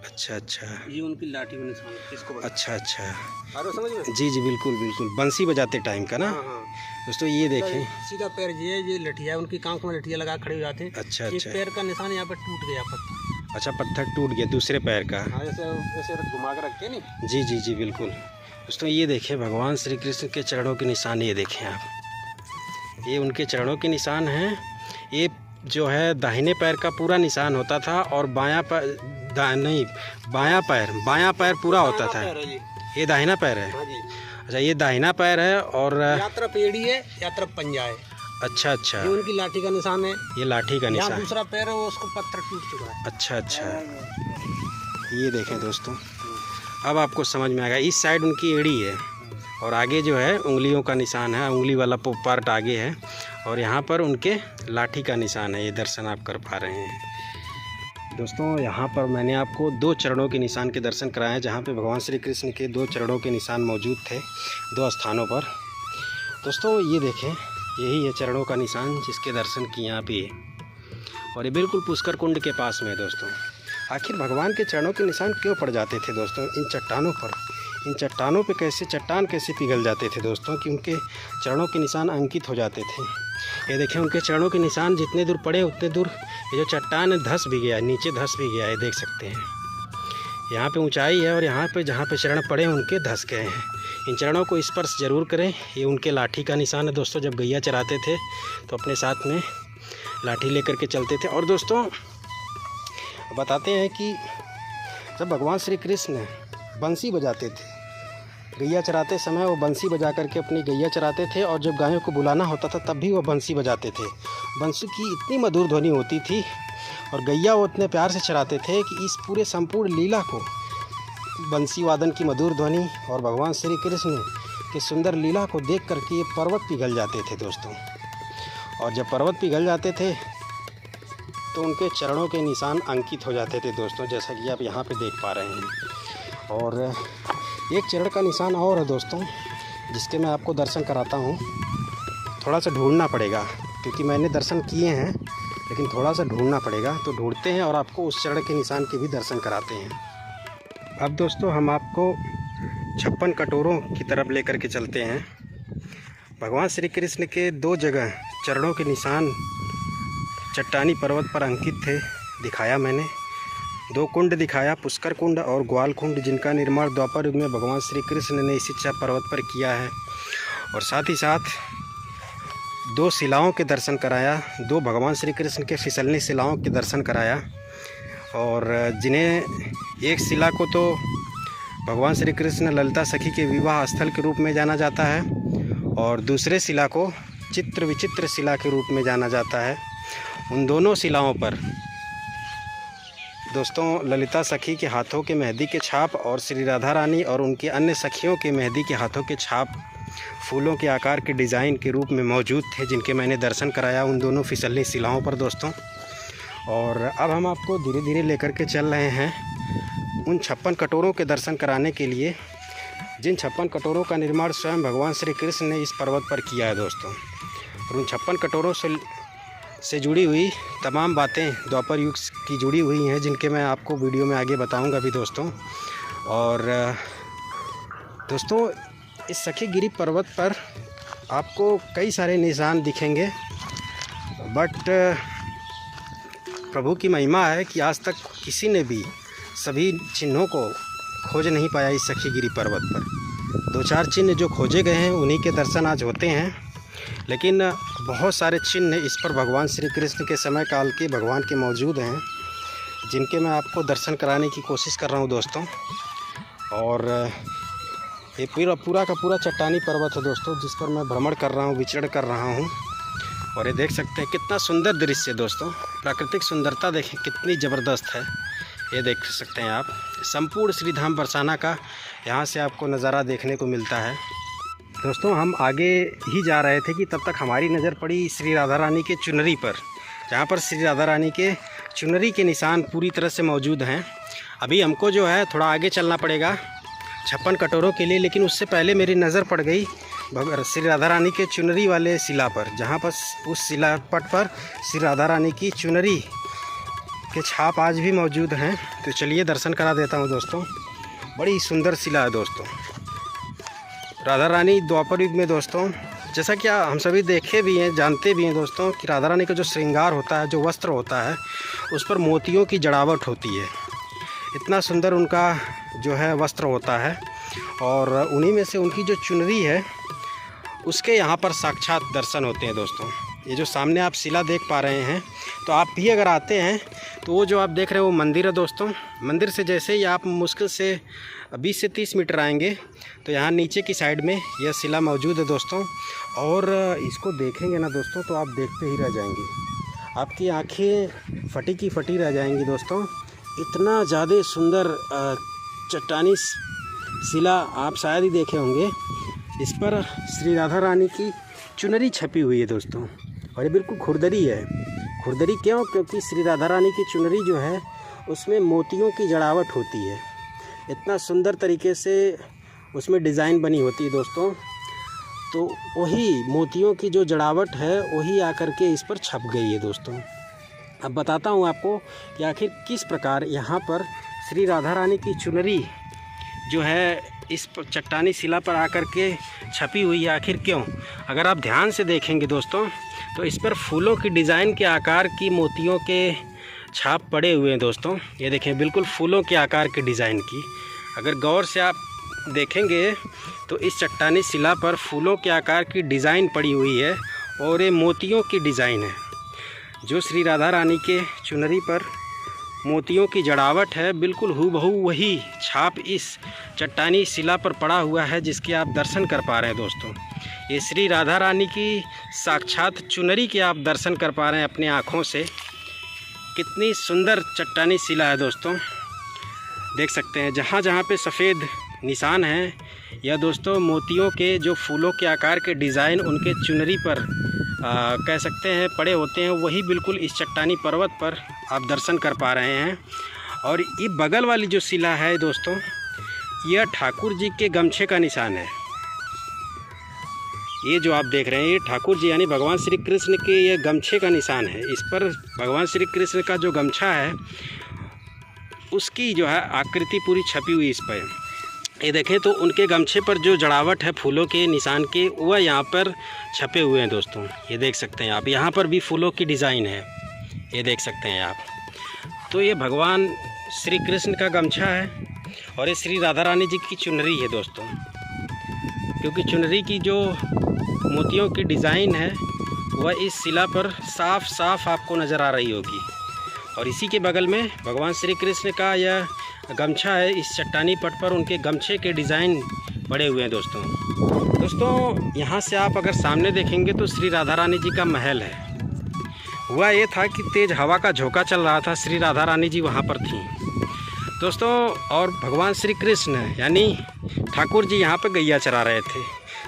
अच्छा अच्छा, ये उनकी लाठी का निशान है। इसको अच्छा अच्छा, समझ में? जी जी बिल्कुल बिल्कुल, बंसी बजाते टाइम का ना। हाँ। दोस्तों ये देखें सीधा पैर ये लठिया, उनकी कांख में लठिया लगा खड़े हो जाते हैं। अच्छा ये अच्छा, पैर का निशान यहाँ पर टूट गया पत्थर। अच्छा पत्थर टूट गया दूसरे पैर का। हाँ, ऐसे घुमा कर रखते हैं नहीं। जी जी जी बिल्कुल। दोस्तों ये देखें भगवान श्री कृष्ण के चरणों के निशान, ये देखें आप, ये उनके चरणों के निशान हैं। ये जो है दाहिने पैर का पूरा निशान होता था और बायां पैर पूरा होता था। ये दाहिना पैर है। हाँ जी। अच्छा ये दाहिना पैर है और यात्रा पेड़ी है, यात्रा पंजा है। अच्छा अच्छा, ये उनकी लाठी का निशान है। ये लाठी का यहाँ निशान। दूसरा पैर है वो, उसको पत्थर टूट चुका है। अच्छा अच्छा, ये देखें दोस्तों, अब आपको समझ में आएगा। इस साइड उनकी एड़ी है और आगे जो है उंगलियों का निशान है, उंगली वाला पार्ट आगे है, और यहाँ पर उनके लाठी का निशान है। ये दर्शन आप कर पा रहे हैं। दोस्तों यहाँ पर मैंने आपको 2 चरणों के निशान के दर्शन कराए हैं, जहाँ पे भगवान श्री कृष्ण के 2 चरणों के निशान मौजूद थे 2 स्थानों पर। दोस्तों ये देखें, यही है चरणों का निशान जिसके दर्शन किए आप ये, और ये बिल्कुल पुष्कर कुंड के पास में है दोस्तों। आखिर भगवान के चरणों के निशान क्यों पड़ जाते थे दोस्तों इन चट्टानों पर? इन चट्टानों पे चट्टान कैसे पिघल जाते थे दोस्तों कि उनके चरणों के निशान अंकित हो जाते थे। ये देखें, उनके चरणों के निशान जितने दूर पड़े उतने दूर ये जो चट्टान है धंस भी गया, नीचे धंस भी गया है, देख सकते हैं। यहाँ पे ऊंचाई है और यहाँ पे जहाँ पे चरण पड़े उनके धंस गए हैं। इन चरणों को स्पर्श जरूर करें। ये उनके लाठी का निशान है दोस्तों। जब गैया चराते थे तो अपने साथ में लाठी लेकर के चलते थे। और दोस्तों बताते हैं कि जब भगवान श्री कृष्ण बंसी बजाते थे, गैया चराते समय वो बंसी बजा करके अपनी गैया चराते थे, और जब गायों को बुलाना होता था तब भी वो बंसी बजाते थे। बंसी की इतनी मधुर ध्वनि होती थी और गैया वो इतने प्यार से चराते थे कि इस पूरे संपूर्ण लीला को, बंसी वादन की मधुर ध्वनि और भगवान श्री कृष्ण की सुंदर लीला को देख करके ये पर्वत पिघल जाते थे दोस्तों। और जब पर्वत पिघल जाते थे तो उनके चरणों के निशान अंकित हो जाते थे दोस्तों, जैसा कि आप यहाँ पे देख पा रहे हैं। और एक चरण का निशान और है दोस्तों, जिसके मैं आपको दर्शन कराता हूँ। थोड़ा सा ढूंढना पड़ेगा क्योंकि मैंने दर्शन किए हैं, लेकिन थोड़ा सा ढूंढना पड़ेगा। तो ढूंढते हैं और आपको उस चरण के निशान के भी दर्शन कराते हैं। अब दोस्तों हम आपको 56 कटोरों की तरफ लेकर के चलते हैं। भगवान श्री कृष्ण के 2 जगह चरणों के निशान चट्टानी पर्वत पर अंकित थे, दिखाया मैंने। 2 कुंड दिखाया, पुष्कर कुंड और ग्वाल कुंड, जिनका निर्माण द्वापर युग में भगवान श्री कृष्ण ने इसी पर्वत पर किया है। और साथ ही साथ 2 शिलाओं के दर्शन कराया, 2 भगवान श्री कृष्ण के फिसलनी शिलाओं के दर्शन कराया। और जिन्हें एक शिला को तो भगवान श्री कृष्ण ललिता सखी के विवाह स्थल के रूप में जाना जाता है, और दूसरे शिला को चित्र विचित्र शिला के रूप में जाना जाता है। उन दोनों शिलाओं पर दोस्तों ललिता सखी के हाथों के मेहंदी के छाप और श्री राधा रानी और उनकी अन्य सखियों के मेहंदी के हाथों के छाप फूलों के आकार के डिज़ाइन के रूप में मौजूद थे, जिनके मैंने दर्शन कराया उन दोनों फिसलनी शिलाओं पर दोस्तों। और अब हम आपको धीरे धीरे लेकर के चल रहे हैं उन 56 कटोरों के दर्शन कराने के लिए, जिन 56 कटोरों का निर्माण स्वयं भगवान श्री कृष्ण ने इस पर्वत पर किया है दोस्तों। और उन 56 कटोरों से जुड़ी हुई तमाम बातें द्वापर युग की जुड़ी हुई हैं, जिनके मैं आपको वीडियो में आगे बताऊंगा भी दोस्तों। और दोस्तों इस सखीगिरी पर्वत पर आपको कई सारे निशान दिखेंगे, बट प्रभु की महिमा है कि आज तक किसी ने भी सभी चिन्हों को खोज नहीं पाया इस सखीगिरी पर्वत पर। 2-4 चिन्ह जो खोजे गए हैं उन्हीं के दर्शन आज होते हैं, लेकिन बहुत सारे चिन्ह इस पर भगवान श्री कृष्ण के समय काल के भगवान के मौजूद हैं, जिनके मैं आपको दर्शन कराने की कोशिश कर रहा हूं दोस्तों। और ये पूरा का पूरा चट्टानी पर्वत है दोस्तों, जिस पर मैं भ्रमण कर रहा हूं, विचरण कर रहा हूं। और ये देख सकते हैं कितना सुंदर दृश्य दोस्तों, प्राकृतिक सुंदरता देखें कितनी ज़बरदस्त है। ये देख सकते हैं आप, संपूर्ण श्रीधाम बरसाना का यहाँ से आपको नज़ारा देखने को मिलता है दोस्तों। हम आगे ही जा रहे थे कि तब तक हमारी नज़र पड़ी श्री राधा रानी के चुनरी पर, जहाँ पर श्री राधा रानी के चुनरी के निशान पूरी तरह से मौजूद हैं। अभी हमको जो है थोड़ा आगे चलना पड़ेगा 56 कटोरों के लिए, लेकिन उससे पहले मेरी नज़र पड़ गई श्री राधा रानी के चुनरी वाले शिला पर, जहाँ पर उस शिलापट पर श्री राधा रानी की चुनरी के छाप आज भी मौजूद हैं। तो चलिए दर्शन करा देता हूँ दोस्तों। बड़ी सुंदर शिला है दोस्तों। राधा रानी द्वापर युग में दोस्तों, जैसा कि हम सभी देखे भी हैं, जानते भी हैं दोस्तों, कि राधा रानी का जो श्रृंगार होता है, जो वस्त्र होता है, उस पर मोतियों की जड़ावट होती है। इतना सुंदर उनका जो है वस्त्र होता है। और उन्हीं में से उनकी जो चुनरी है उसके यहाँ पर साक्षात दर्शन होते हैं दोस्तों। ये जो सामने आप शिला देख पा रहे हैं, तो आप भी अगर आते हैं तो वो जो आप देख रहे हैं वो मंदिर है दोस्तों। मंदिर से जैसे ही आप मुश्किल से 20 से 30 मीटर आएंगे तो यहाँ नीचे की साइड में यह शिला मौजूद है दोस्तों। और इसको देखेंगे ना दोस्तों तो आप देखते ही रह जाएंगे, आपकी आंखें फटी की फटी रह जाएंगी दोस्तों। इतना ज़्यादा सुंदर चट्टानी शिला आप शायद ही देखे होंगे। इस पर श्री राधा रानी की चुनरी छपी हुई है दोस्तों, और ये बिल्कुल खुरदरी है। खुरदरी क्यों? क्योंकि श्री राधा रानी की चुनरी जो है उसमें मोतियों की जड़ावट होती है। इतना सुंदर तरीके से उसमें डिज़ाइन बनी होती है दोस्तों। तो वही मोतियों की जो जड़ावट है वही आकर के इस पर छप गई है दोस्तों। अब बताता हूँ आपको कि आखिर किस प्रकार यहाँ पर श्री राधा रानी की चुनरी जो है इस चट्टानी शिला पर आकर के छपी हुई है। आखिर क्यों? अगर आप ध्यान से देखेंगे दोस्तों तो इस पर फूलों की डिज़ाइन के आकार की मोतियों के छाप पड़े हुए हैं दोस्तों। ये देखें, बिल्कुल फूलों के आकार के डिज़ाइन की। अगर गौर से आप देखेंगे तो इस चट्टानी शिला पर फूलों के आकार की डिज़ाइन पड़ी हुई है और ये मोतियों की डिज़ाइन है। जो श्री राधा रानी के चुनरी पर मोतियों की जड़ावट है, बिल्कुल हूबहू वही छाप इस चट्टानी शिला पर पड़ा हुआ है जिसके आप दर्शन कर पा रहे हैं दोस्तों। ये श्री राधा रानी की साक्षात चुनरी के आप दर्शन कर पा रहे हैं अपनी आँखों से। कितनी सुंदर चट्टानी शिला है दोस्तों, देख सकते हैं। जहाँ जहाँ पे सफ़ेद निशान हैं या दोस्तों मोतियों के जो फूलों के आकार के डिज़ाइन उनके चुनरी पर कह सकते हैं पड़े होते हैं, वही बिल्कुल इस चट्टानी पर्वत पर आप दर्शन कर पा रहे हैं। और ये बगल वाली जो शिला है दोस्तों, यह ठाकुर जी के गमछे का निशान है। ये जो आप देख रहे हैं ये ठाकुर जी यानी भगवान श्री कृष्ण के ये गमछे का निशान है। इस पर भगवान श्री कृष्ण का जो गमछा है उसकी जो है आकृति पूरी छपी हुई इस पर। ये देखें तो उनके गमछे पर जो जड़ावट है फूलों के निशान के, वह यहाँ पर छपे हुए हैं दोस्तों। ये देख सकते हैं आप, यहाँ पर भी फूलों की डिज़ाइन है, ये देख सकते हैं आप। तो ये भगवान श्री कृष्ण का गमछा है और ये श्री राधा रानी जी की चुनरी है दोस्तों। क्योंकि चुनरी की जो मोतियों की डिज़ाइन है वह इस शिला पर साफ साफ आपको नज़र आ रही होगी। और इसी के बगल में भगवान श्री कृष्ण का यह गमछा है। इस चट्टानी पट पर उनके गमछे के डिज़ाइन बड़े हुए हैं दोस्तों। यहाँ से आप अगर सामने देखेंगे तो श्री राधा रानी जी का महल है। हुआ ये था कि तेज़ हवा का झोंका चल रहा था, श्री राधा रानी जी वहाँ पर थीं दोस्तों। और भगवान श्री कृष्ण यानी ठाकुर जी यहाँ पर गैया चरा रहे थे।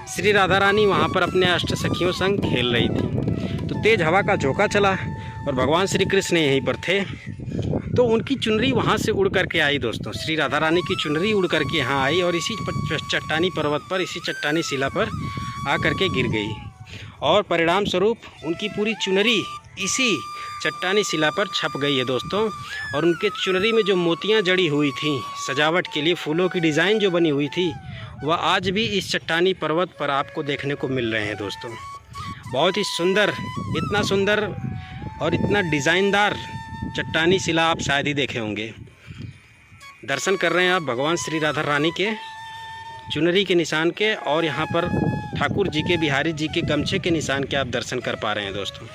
श्री राधा रानी वहाँ पर अपने अष्ट सखियों संग खेल रही थी। तो तेज़ हवा का झोंका चला और भगवान श्री कृष्ण यहीं पर थे। तो उनकी चुनरी वहाँ से उड़ करके आई दोस्तों। श्री राधा रानी की चुनरी उड़ करके यहाँ आई और इसी चट्टानी पर्वत पर, इसी चट्टानी शिला पर आ करके गिर गई। और परिणाम स्वरूप उनकी पूरी चुनरी इसी चट्टानी शिला पर छप गई है दोस्तों। और उनके चुनरी में जो मोतियाँ जड़ी हुई थी सजावट के लिए, फूलों की डिज़ाइन जो बनी हुई थी, वह आज भी इस चट्टानी पर्वत पर आपको देखने को मिल रहे हैं दोस्तों। बहुत ही सुंदर, इतना सुंदर और इतना डिज़ाइनदार चट्टानी शिला आप शायद ही देखे होंगे। दर्शन कर रहे हैं आप भगवान श्री राधा रानी के चुनरी के निशान के, और यहाँ पर ठाकुर जी के, बिहारी जी के गमछे के निशान के आप दर्शन कर पा रहे हैं दोस्तों।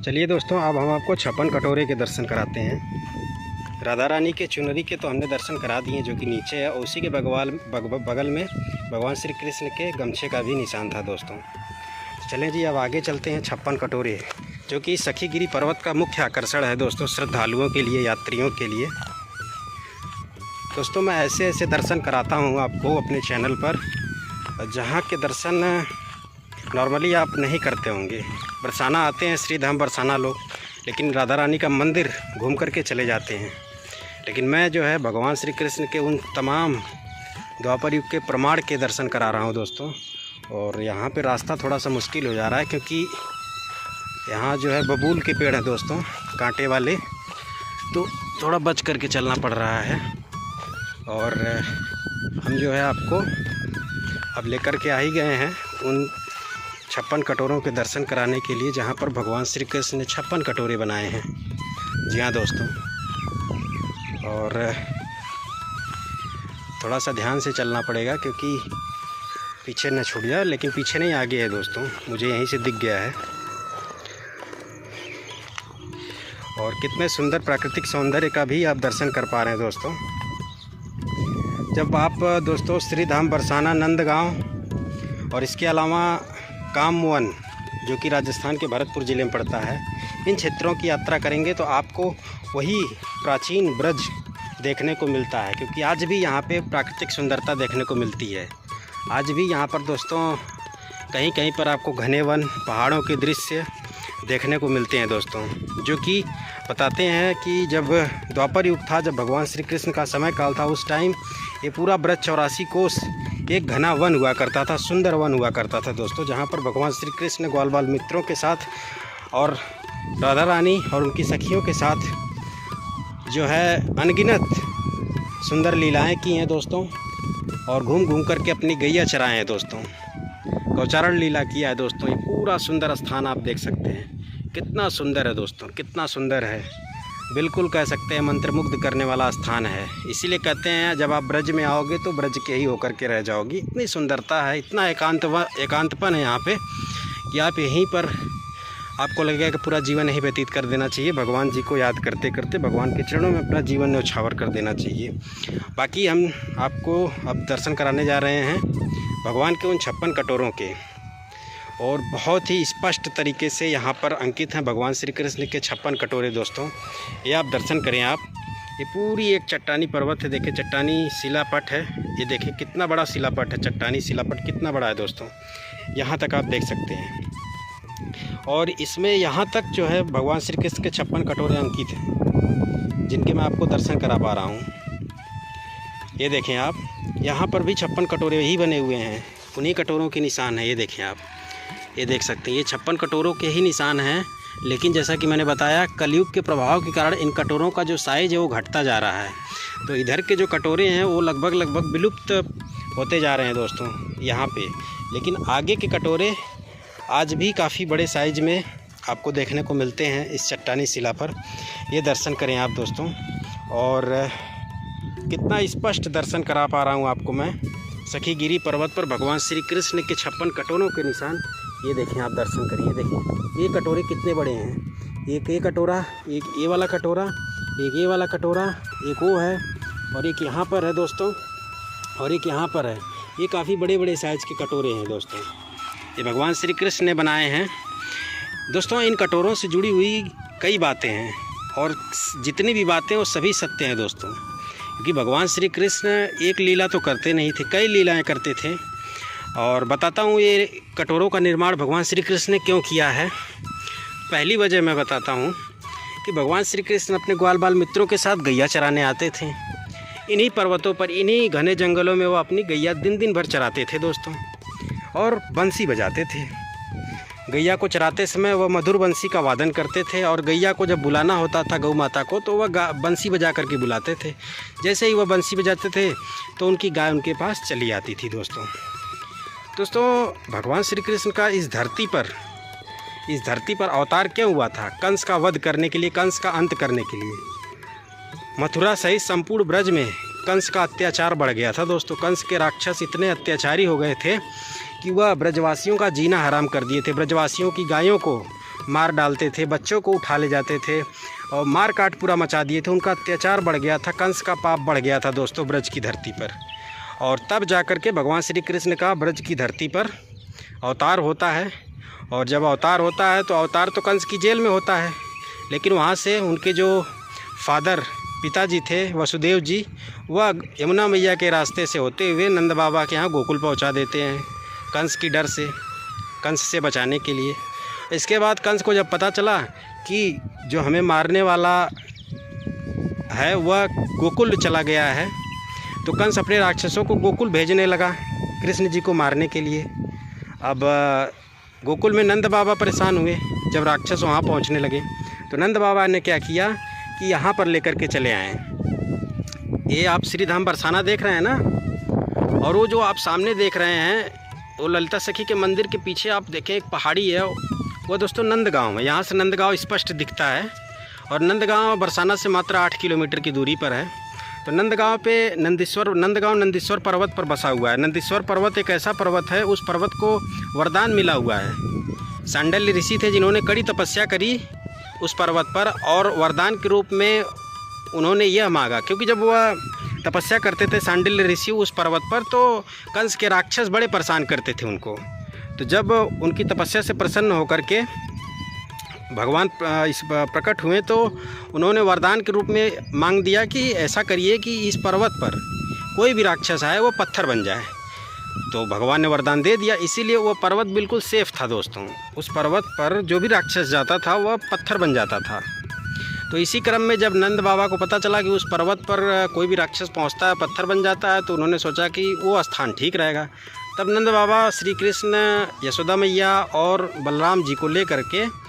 चलिए दोस्तों, अब हम आपको छप्पन कटोरे के दर्शन कराते हैं। राधा रानी के चुनरी के तो हमने दर्शन करा दिए जो कि नीचे है, और उसी के बगल में भगवान श्री कृष्ण के गमछे का भी निशान था दोस्तों। चलें जी, अब आगे चलते हैं। छप्पन कटोरे जो कि सखीगिरी पर्वत का मुख्य आकर्षण है दोस्तों, श्रद्धालुओं के लिए, यात्रियों के लिए। दोस्तों मैं ऐसे ऐसे दर्शन कराता हूँ आपको अपने चैनल पर, जहाँ के दर्शन नॉर्मली आप नहीं करते होंगे। बरसाना आते हैं, श्रीधाम बरसाना लोग, लेकिन राधा रानी का मंदिर घूम करके चले जाते हैं। लेकिन मैं जो है भगवान श्री कृष्ण के उन तमाम द्वापर युग के प्रमाण के दर्शन करा रहा हूँ दोस्तों। और यहाँ पे रास्ता थोड़ा सा मुश्किल हो जा रहा है, क्योंकि यहाँ जो है बबूल के पेड़ हैं दोस्तों, कांटे वाले, तो थोड़ा बच करके चलना पड़ रहा है। और हम जो है आपको अब लेकर के आ ही गए हैं उन 56 कटोरों के दर्शन कराने के लिए, जहाँ पर भगवान श्री कृष्ण ने 56 कटोरे बनाए हैं। जी हाँ दोस्तों, और थोड़ा सा ध्यान से चलना पड़ेगा क्योंकि पीछे न छूट जाए। लेकिन पीछे नहीं, आगे है दोस्तों, मुझे यहीं से दिख गया है। और कितने सुंदर प्राकृतिक सौंदर्य का भी आप दर्शन कर पा रहे हैं दोस्तों। जब आप दोस्तों श्रीधाम बरसाना, नंदगांव और इसके अलावा कामवन जो कि राजस्थान के भरतपुर ज़िले में पड़ता है, इन क्षेत्रों की यात्रा करेंगे तो आपको वही प्राचीन ब्रज देखने को मिलता है। क्योंकि आज भी यहाँ पे प्राकृतिक सुंदरता देखने को मिलती है। आज भी यहाँ पर दोस्तों कहीं कहीं पर आपको घने वन, पहाड़ों के दृश्य देखने को मिलते हैं दोस्तों, जो कि बताते हैं कि जब द्वापर युग था, जब भगवान श्री कृष्ण का समय काल था, उस टाइम ये पूरा ब्रज 84 कोस एक घना वन हुआ करता था, सुंदर वन हुआ करता था दोस्तों, जहाँ पर भगवान श्री कृष्ण ग्वाल बाल मित्रों के साथ और राधा रानी और उनकी सखियों के साथ जो है अनगिनत सुंदर लीलाएं की हैं दोस्तों, और घूम घूम करके अपनी गैया चराए हैं दोस्तों, गौचारण लीला किया है दोस्तों। ये पूरा सुंदर स्थान आप देख सकते हैं, कितना सुंदर है दोस्तों, कितना सुंदर है, बिल्कुल कह सकते हैं मंत्रमुग्ध करने वाला स्थान है। इसीलिए कहते हैं जब आप ब्रज में आओगे तो ब्रज के ही होकर के रह जाओगी। इतनी सुंदरता है, इतना एकांतपन है यहाँ पे कि आप यहीं पर आपको लगेगा कि पूरा जीवन यहीं व्यतीत कर देना चाहिए, भगवान जी को याद करते करते भगवान के चरणों में अपना जीवन न्यौछावर कर देना चाहिए। बाकी हम आपको अब दर्शन कराने जा रहे हैं भगवान के उन 56 कटोरों के, और बहुत ही स्पष्ट तरीके से यहाँ पर अंकित हैं भगवान श्री कृष्ण के 56 कटोरे दोस्तों। ये आप दर्शन करें आप। ये पूरी एक चट्टानी पर्वत है, देखिए चट्टानी शिलापट है, ये देखिए कितना बड़ा शिलापट है, चट्टानी शिलापट कितना बड़ा है दोस्तों, यहाँ तक आप देख सकते हैं। और इसमें यहाँ तक जो है भगवान श्री कृष्ण के 56 कटोरे अंकित हैं, जिनके मैं आपको दर्शन करा पा रहा हूँ। ये देखें आप, यहाँ पर भी 56 कटोरे ही बने हुए हैं, उन्हीं कटोरों के निशान है। ये देखें आप, ये देख सकते हैं, ये 56 कटोरों के ही निशान हैं। लेकिन जैसा कि मैंने बताया, कलयुग के प्रभाव के कारण इन कटोरों का जो साइज़ है वो घटता जा रहा है। तो इधर के जो कटोरे हैं वो लगभग विलुप्त होते जा रहे हैं दोस्तों यहाँ पे। लेकिन आगे के कटोरे आज भी काफ़ी बड़े साइज़ में आपको देखने को मिलते हैं इस चट्टानी शिला पर। ये दर्शन करें आप दोस्तों, और कितना स्पष्ट दर्शन करा पा रहा हूँ आपको मैं। सखीगिरी पर्वत पर भगवान श्री कृष्ण के 56 कटोरों के निशान, ये देखें आप दर्शन करिए। देखिए ये कटोरे कितने बड़े हैं, एक ये कटोरा, एक ये वाला कटोरा, एक ये वाला कटोरा, एक वो है, और एक यहाँ पर है दोस्तों, और एक यहाँ पर है। ये काफ़ी बड़े बड़े साइज़ के कटोरे हैं दोस्तों, ये भगवान श्री कृष्ण ने बनाए हैं दोस्तों। इन कटोरों से जुड़ी हुई कई बातें हैं, और जितनी भी बातें वो सभी सत्य हैं दोस्तों, क्योंकि भगवान श्री कृष्ण एक लीला तो करते नहीं थे, कई लीलाएं करते थे। और बताता हूँ ये कटोरों का निर्माण भगवान श्री कृष्ण ने क्यों किया है। पहली वजह मैं बताता हूँ कि भगवान श्री कृष्ण अपने ग्वाल बाल मित्रों के साथ गैया चराने आते थे। इन्हीं पर्वतों पर, इन्हीं घने जंगलों में वो अपनी गैया दिन भर चराते थे दोस्तों, और बंसी बजाते थे। गैया को चराते समय वह मधुर बंसी का वादन करते थे, और गैया को जब बुलाना होता था गौ माता को, तो वह बंसी बजा करके बुलाते थे। जैसे ही वह बंसी बजाते थे तो उनकी गाय उनके पास चली आती थी दोस्तों। भगवान श्री कृष्ण का इस धरती पर अवतार क्यों हुआ था? कंस का वध करने के लिए, कंस का अंत करने के लिए। मथुरा सहित संपूर्ण ब्रज में कंस का अत्याचार बढ़ गया था दोस्तों। कंस के राक्षस इतने अत्याचारी हो गए थे कि वह ब्रजवासियों का जीना हराम कर दिए थे। ब्रजवासियों की गायों को मार डालते थे, बच्चों को उठा ले जाते थे, और मार काट पूरा मचा दिए थे। उनका अत्याचार बढ़ गया था, कंस का पाप बढ़ गया था दोस्तों ब्रज की धरती पर। और तब जाकर के भगवान श्री कृष्ण का ब्रज की धरती पर अवतार होता है। और जब अवतार होता है तो अवतार तो कंस की जेल में होता है, लेकिन वहाँ से उनके जो फादर पिताजी थे वसुदेव जी, वह यमुना मैया के रास्ते से होते हुए नंद बाबा के यहाँ गोकुल पहुँचा देते हैं, कंस की डर से, कंस से बचाने के लिए। इसके बाद कंस को जब पता चला कि जो हमें मारने वाला है वह गोकुल चला गया है, तो कंस अपने राक्षसों को गोकुल भेजने लगा कृष्ण जी को मारने के लिए। अब गोकुल में नंद बाबा परेशान हुए जब राक्षस वहाँ पहुँचने लगे, तो नंद बाबा ने क्या किया कि यहाँ पर लेकर के चले आए। ये आप श्री धाम बरसाना देख रहे हैं ना, और वो जो आप सामने देख रहे हैं वो ललिता सखी के मंदिर के पीछे आप देखें एक पहाड़ी है, वो दोस्तों नंदगांव है। यहाँ से नंदगांव स्पष्ट दिखता है, और नंदगांव बरसाना से मात्र 8 किलोमीटर की दूरी पर है। तो नंदगांव पे नंदगांव नंदीश्वर पर्वत पर बसा हुआ है। नंदीश्वर पर्वत एक ऐसा पर्वत है, उस पर्वत को वरदान मिला हुआ है। सांडल्य ऋषि थे जिन्होंने कड़ी तपस्या करी उस पर्वत पर, और वरदान के रूप में उन्होंने यह मांगा, क्योंकि जब वह तपस्या करते थे सांडल्य ऋषि उस पर्वत पर, तो कंस के राक्षस बड़े परेशान करते थे उनको। तो जब उनकी तपस्या से प्रसन्न होकर के भगवान इस प्रकट हुए, तो उन्होंने वरदान के रूप में मांग दिया कि ऐसा करिए कि इस पर्वत पर कोई भी राक्षस आए वो पत्थर बन जाए। तो भगवान ने वरदान दे दिया, इसीलिए वो पर्वत बिल्कुल सेफ़ था दोस्तों। उस पर्वत पर जो भी राक्षस जाता था वह पत्थर बन जाता था। तो इसी क्रम में जब नंद बाबा को पता चला कि उस पर्वत पर कोई भी राक्षस पहुंचता है, पत्थर बन जाता है, तो उन्होंने सोचा कि वो स्थान ठीक रहेगा। तब नंद बाबा श्री कृष्ण, यशोदा मैया और बलराम जी को लेकर के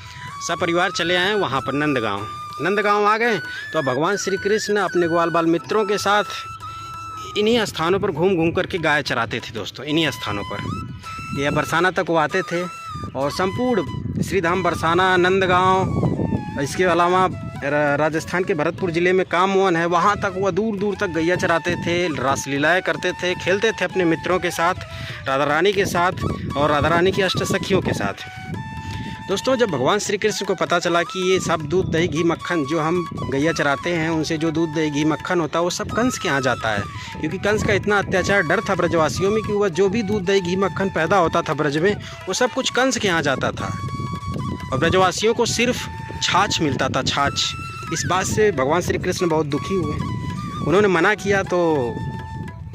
सपरिवार चले आए वहाँ पर नंदगांव आ गए। तो भगवान श्री कृष्ण अपने ग्वाल बाल मित्रों के साथ इन्हीं स्थानों पर घूम करके गाय चराते थे दोस्तों। इन्हीं स्थानों पर ये बरसाना तक वो आते थे और संपूर्ण श्रीधाम, बरसाना, नंदगांव, इसके अलावा राजस्थान के भरतपुर ज़िले में कामवन है, वहाँ तक वह दूर दूर तक गैया चराते थे, रासलीलाएँ करते थे, खेलते थे अपने मित्रों के साथ, राधा रानी के साथ और राधा रानी की अष्ट सखियों के साथ। दोस्तों जब भगवान श्री कृष्ण को पता चला कि ये सब दूध, दही, घी, मक्खन जो हम गैया चराते हैं, उनसे जो दूध, दही, घी, मक्खन होता है वो सब कंस के यहाँ जाता है, क्योंकि कंस का इतना अत्याचार, डर था ब्रजवासियों में कि वह जो भी दूध, दही, घी, मक्खन पैदा होता था ब्रज में, वो सब कुछ कंस के यहाँ जाता था और ब्रजवासियों को सिर्फ छाछ मिलता था, छाछ। इस बात से भगवान श्री कृष्ण बहुत दुखी हुए। उन्होंने मना किया तो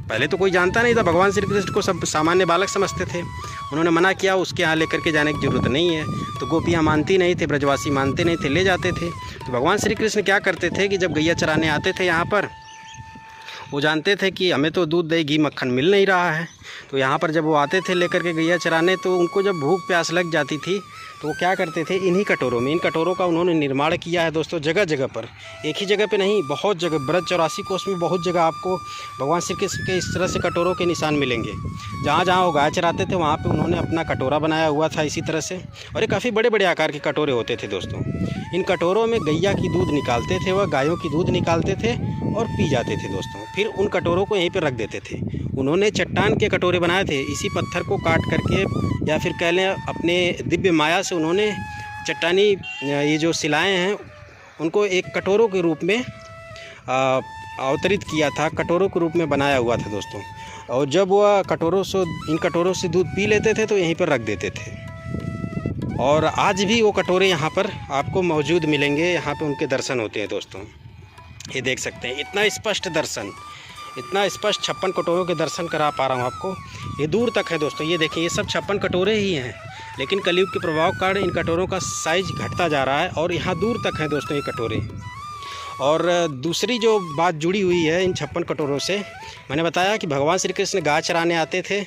पहले तो कोई जानता नहीं था, भगवान श्री कृष्ण को सब सामान्य बालक समझते थे। उन्होंने मना किया, उसके यहाँ लेकर के जाने की ज़रूरत नहीं है। तो गोपियाँ मानती नहीं थे, ब्रजवासी मानते नहीं थे, ले जाते थे। तो भगवान श्री कृष्ण क्या करते थे कि जब गैया चराने आते थे यहाँ पर, वो जानते थे कि हमें तो दूध, दही, घी, मक्खन मिल नहीं रहा है। तो यहाँ पर जब वो आते थे लेकर के गैया चराने, तो उनको जब भूख प्यास लग जाती थी तो वो क्या करते थे, इन्हीं कटोरों में, इन कटोरों का उन्होंने निर्माण किया है दोस्तों, जगह जगह पर। एक ही जगह पे नहीं, बहुत जगह, ब्रज 84 कोस में बहुत जगह आपको भगवान श्री कृष्ण के इस तरह से कटोरों के निशान मिलेंगे। जहाँ जहाँ वो गाय चराते थे वहाँ पे उन्होंने अपना कटोरा बनाया हुआ था इसी तरह से, और ये काफ़ी बड़े बड़े आकार के कटोरे होते थे दोस्तों। इन कटोरों में गैया की दूध निकालते थे, वह गायों की दूध निकालते थे और पी जाते थे दोस्तों। फिर उन कटोरों को यहीं पर रख देते थे। उन्होंने चट्टान के कटोरे बनाए थे, इसी पत्थर को काट करके या फिर कह लें अपने दिव्य माया से उन्होंने चट्टानी ये जो शिलाएँ हैं उनको एक कटोरों के रूप में अवतरित किया था, कटोरों के रूप में बनाया हुआ था दोस्तों। और जब वह इन कटोरों से दूध पी लेते थे तो यहीं पर रख देते थे। और आज भी वो कटोरे यहाँ पर आपको मौजूद मिलेंगे, यहाँ पे उनके दर्शन होते हैं दोस्तों। ये देख सकते हैं, इतना स्पष्ट दर्शन, इतना स्पष्ट 56 कटोरों के दर्शन करा पा रहा हूँ आपको। ये दूर तक है दोस्तों, ये देखिए, ये सब 56 कटोरे ही हैं, लेकिन कलयुग के प्रभाव के कारण इन कटोरों का साइज घटता जा रहा है और यहाँ दूर तक है दोस्तों ये कटोरे। और दूसरी जो बात जुड़ी हुई है इन 56 कटोरों से, मैंने बताया कि भगवान श्री कृष्ण गाय चराने आते थे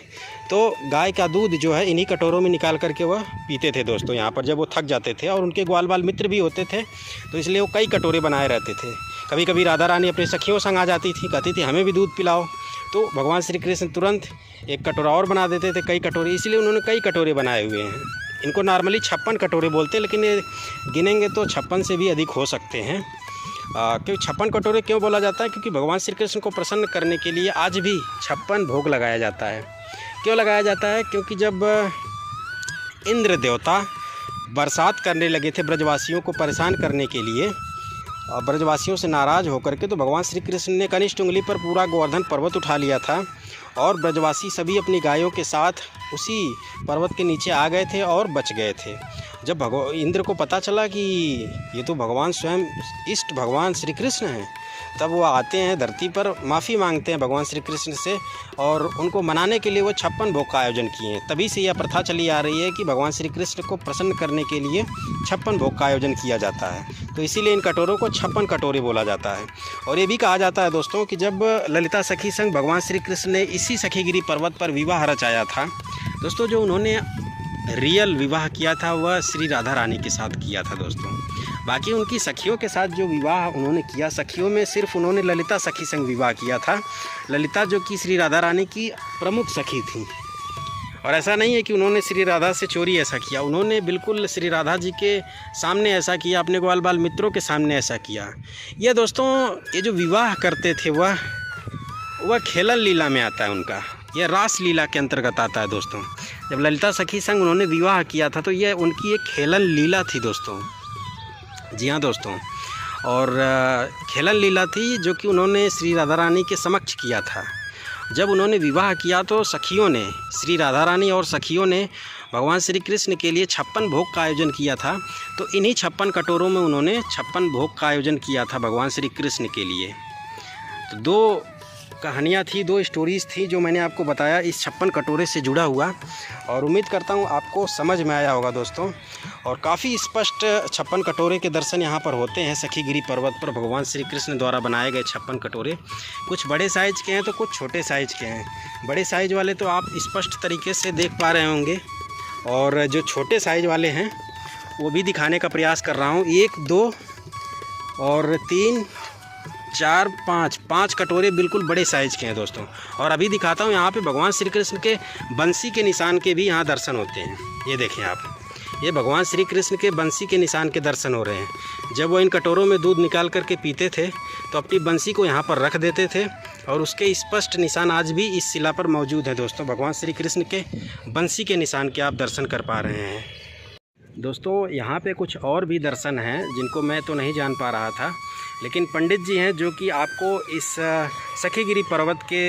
तो गाय का दूध जो है इन्हीं कटोरों में निकाल करके वह पीते थे दोस्तों यहाँ पर, जब वो थक जाते थे। और उनके ग्वाल बाल मित्र भी होते थे, तो इसलिए वो कई कटोरे बनाए रहते थे। कभी कभी राधा रानी अपने सखियों संग आ जाती थी, कहती थी हमें भी दूध पिलाओ, तो भगवान श्री कृष्ण तुरंत एक कटोरा और बना देते थे, कई कटोरे। इसलिए उन्होंने कई कटोरे बनाए हुए हैं। इनको नॉर्मली 56 कटोरे बोलते हैं, लेकिन ये गिनेंगे तो 56 से भी अधिक हो सकते हैं। क्योंकि 56 कटोरे क्यों बोला जाता है, क्योंकि भगवान श्री कृष्ण को प्रसन्न करने के लिए आज भी 56 भोग लगाया जाता है। क्यों लगाया जाता है, क्योंकि जब इंद्र देवता बरसात करने लगे थे ब्रजवासियों को परेशान करने के लिए, और ब्रजवासियों से नाराज़ होकर के, तो भगवान श्री कृष्ण ने कनिष्ठ उंगली पर पूरा गोवर्धन पर्वत उठा लिया था और ब्रजवासी सभी अपनी गायों के साथ उसी पर्वत के नीचे आ गए थे और बच गए थे। जब इंद्र को पता चला कि ये तो भगवान स्वयं इष्ट भगवान श्री कृष्ण हैं, तब वो आते हैं धरती पर, माफ़ी मांगते हैं भगवान श्री कृष्ण से, और उनको मनाने के लिए वो 56 भोग का आयोजन किए हैं। तभी से यह प्रथा चली आ रही है कि भगवान श्री कृष्ण को प्रसन्न करने के लिए 56 भोग का आयोजन किया जाता है। तो इसीलिए इन कटोरों को 56 कटोरे बोला जाता है। और ये भी कहा जाता है दोस्तों कि जब ललिता सखी संग भगवान श्री कृष्ण ने इसी सखीगिरी पर्वत पर विवाह रचाया था दोस्तों, जो उन्होंने रियल विवाह किया था वह श्री राधा रानी के साथ किया था दोस्तों। बाकी उनकी सखियों के साथ जो विवाह उन्होंने किया, सखियों में सिर्फ उन्होंने ललिता सखी संग विवाह किया था। ललिता जो कि श्री राधा रानी की प्रमुख सखी थी। और ऐसा नहीं है कि उन्होंने श्री राधा से चोरी ऐसा किया, उन्होंने बिल्कुल श्री राधा जी के सामने ऐसा किया, अपने ग्वाल बाल मित्रों के सामने ऐसा किया। यह दोस्तों, ये जो विवाह करते थे वह खेलन लीला में आता है उनका, यह रास लीला के अंतर्गत आता है दोस्तों। जब ललिता सखी संग उन्होंने विवाह किया था तो यह उनकी एक खेलन लीला थी दोस्तों। जी हाँ दोस्तों, और खेलन लीला थी जो कि उन्होंने श्री राधा रानी के समक्ष किया था। जब उन्होंने विवाह किया तो सखियों ने, श्री राधा रानी और सखियों ने भगवान श्री कृष्ण के लिए 56 भोग का आयोजन किया था। तो इन्हीं 56 कटोरों में उन्होंने 56 भोग का आयोजन किया था भगवान श्री कृष्ण के लिए। तो 2 कहानियाँ थी, 2 स्टोरीज़ थी जो मैंने आपको बताया इस 56 कटोरे से जुड़ा हुआ, और उम्मीद करता हूँ आपको समझ में आया होगा दोस्तों। और काफ़ी स्पष्ट 56 कटोरे के दर्शन यहाँ पर होते हैं। सखीगिरी पर्वत पर भगवान श्री कृष्ण द्वारा बनाए गए 56 कटोरे कुछ बड़े साइज़ के हैं तो कुछ छोटे साइज़ के हैं। बड़े साइज़ वाले तो आप स्पष्ट तरीके से देख पा रहे होंगे, और जो छोटे साइज़ वाले हैं वो भी दिखाने का प्रयास कर रहा हूँ। 1 2 और 3 4 5 कटोरे बिल्कुल बड़े साइज़ के हैं दोस्तों। और अभी दिखाता हूँ यहाँ पे भगवान श्री कृष्ण के बंसी के निशान के भी यहाँ दर्शन होते हैं। ये देखें आप, ये भगवान श्री कृष्ण के बंसी के निशान के दर्शन हो रहे हैं। जब वो इन कटोरों में दूध निकाल करके पीते थे तो अपनी बंसी को यहाँ पर रख देते थे, और उसके स्पष्ट निशान आज भी इस शिला पर मौजूद है दोस्तों। भगवान श्री कृष्ण के बंसी के निशान के आप दर्शन कर पा रहे हैं दोस्तों। यहाँ पे कुछ और भी दर्शन हैं जिनको मैं तो नहीं जान पा रहा था, लेकिन पंडित जी हैं जो कि आपको इस सखीगिरी पर्वत के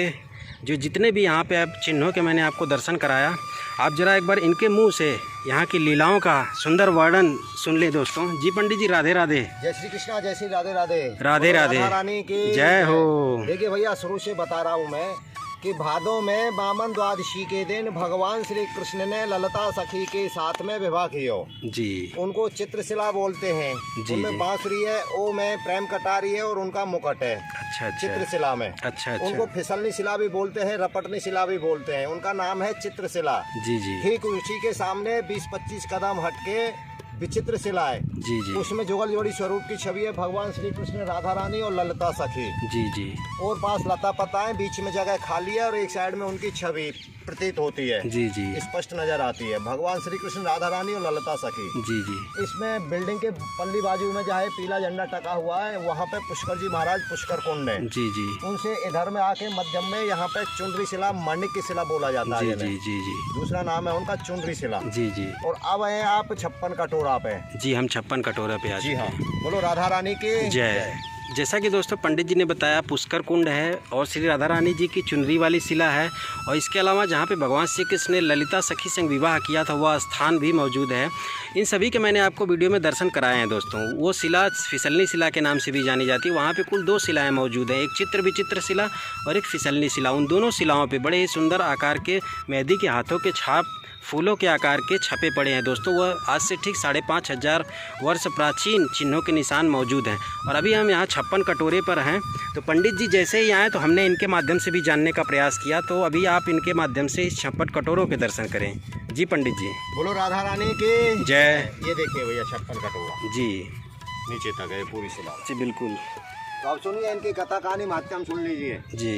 जो जितने भी यहाँ पे आप चिन्हों के मैंने आपको दर्शन कराया, आप ज़रा एक बार इनके मुंह से यहाँ की लीलाओं का सुंदर वर्णन सुन ले दोस्तों। जी पंडित जी, राधे राधे। जय श्री कृष्णा, जय श्री राधे राधे। राधे राधे, राधा रानी की जय हो। देखिए भैया, शुरू से बता रहा हूँ मैं कि भादों में बामन द्वादशी के दिन भगवान श्री कृष्ण ने ललिता सखी के साथ में विवाह किया जी। उनको चित्रशिला बोलते हैं जी, उनमें जी। बांसुरी है, ओ में प्रेम कटारी है और उनका मुकुट है अच्छा अच्छा चित्रशिला में। अच्छा उनको अच्छा फिसलनी शिला भी बोलते हैं, रपटनी शिला भी बोलते हैं। उनका नाम है चित्रशिला। जी जी ठीक उसी के सामने 20-25 कदम हटके विचित्र शिला है। जी जी उसमें जुगल जोड़ी स्वरूप की छवि है, भगवान श्री कृष्ण, राधा रानी और ललिता सखी। जी जी और पास लता पता है, बीच में जगह खाली है और एक साइड में उनकी छवि प्रतीत होती है, जी जी स्पष्ट नजर आती है। भगवान श्री कृष्ण, राधा रानी और ललिता सखी। जी जी इसमें बिल्डिंग के पल्ली बाजू में जहाँ पीला झंडा टका हुआ है, वहाँ पे पुष्कर जी महाराज पुष्कर कुंड है। जी जी उनसे इधर में आके मध्यम में यहाँ पे चुनरी शिला, मणिक की शिला बोला जाता है। जी इन्हें। जी जी जी दूसरा नाम है उनका चुनरी शिला। जी जी। और अब है आप 56 कटोरा पे। जी हम 56 कटोरा पे आ जी चुके हाँ, हैं। बोलो राधा रानी की जय। जैसा कि दोस्तों पंडित जी ने बताया, पुष्कर कुंड है और श्री राधा रानी जी की चुनरी वाली शिला है, और इसके अलावा जहाँ पे भगवान श्री कृष्ण ने ललिता सखी संग विवाह किया था वह स्थान भी मौजूद है। इन सभी के मैंने आपको वीडियो में दर्शन कराए हैं दोस्तों। वो शिला फिसलनी शिला के नाम से भी जानी जाती है। वहाँ पे कुल 2 शिलाएँ मौजूद हैं, एक चित्र विचित्र शिला और एक फिसलनी शिला। उन दोनों शिलाओं पर बड़े ही सुंदर आकार के मेहंदी के हाथों के छाप, फूलों के आकार के छपे पड़े हैं दोस्तों। वह आज से ठीक 5,500 वर्ष प्राचीन चिन्हों के निशान मौजूद हैं। और अभी हम यहाँ 56 कटोरे पर हैं, तो पंडित जी जैसे ही आए तो हमने इनके माध्यम से भी जानने का प्रयास किया। तो अभी आप इनके माध्यम से इस 56 कटोरों के दर्शन करें। जी पंडित जी, बोलो राधा रानी की जय। ये देखिए भैया 56 कटोरा जी नीचे तक है पूरी शिला। जी बिल्कुल। तो आप सुनिए इनकी कथा कहानी माध्यम सुन लीजिए जी।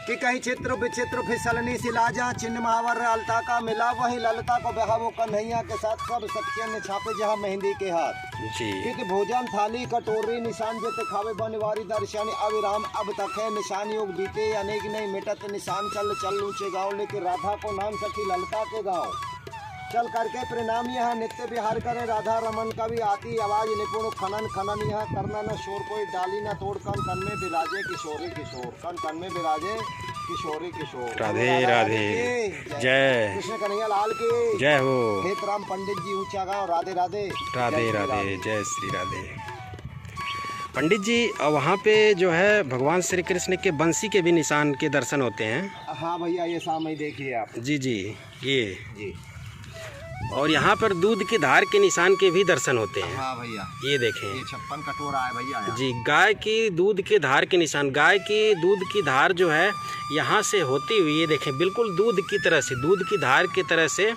कि कहीं चित्र विचित्र फिसलनी शिला, जहाँ चिन्ह महावर अलता का मिला, वही ललिता को बहा वो कन्हैया के साथ सब सखियन ने छापे जहाँ मेहंदी के हाथ। जी क्योंकि भोजन थाली कटोरी निशान जेते खावे बनवारी दर्शन अविराम अब तक है निशान योग बीते अनेक नहीं मिटत निशान चल चल ऊंचे गाँव लेके राधा को नाम सखी ललिता के गाँव चल करके परिणाम यहाँ नित्य विहार करे राधा रमन का भी आती आवाज निपुण खनन खनन यहाँ करना न शोर कोई डाली न तोड़ कन कन में बिराजे किशोरी किशोर कन कन में बिराजे किशोरी किशोर। राधे राधे, जय। कृष्ण कन्हैया लाल की जय हो। हेतराम पंडित जी ऊंचा गाँव। राधे राधे राधे राधे, जय श्री राधे। पंडित जी वहाँ पे जो है भगवान श्री कृष्ण के बंसी के भी निशान के दर्शन होते हैं। हाँ भैया, ये सामने देखिए आप। जी जी ये जी। और यहाँ पर दूध की धार के निशान के भी दर्शन होते हैं। हाँ भैया, ये देखें। ये 56 कटोरा है भैया यहाँ। जी, गाय की दूध के धार के निशान, गाय की दूध की धार जो है यहाँ से होती हुई, ये देखें बिल्कुल दूध की तरह से, दूध की धार की तरह से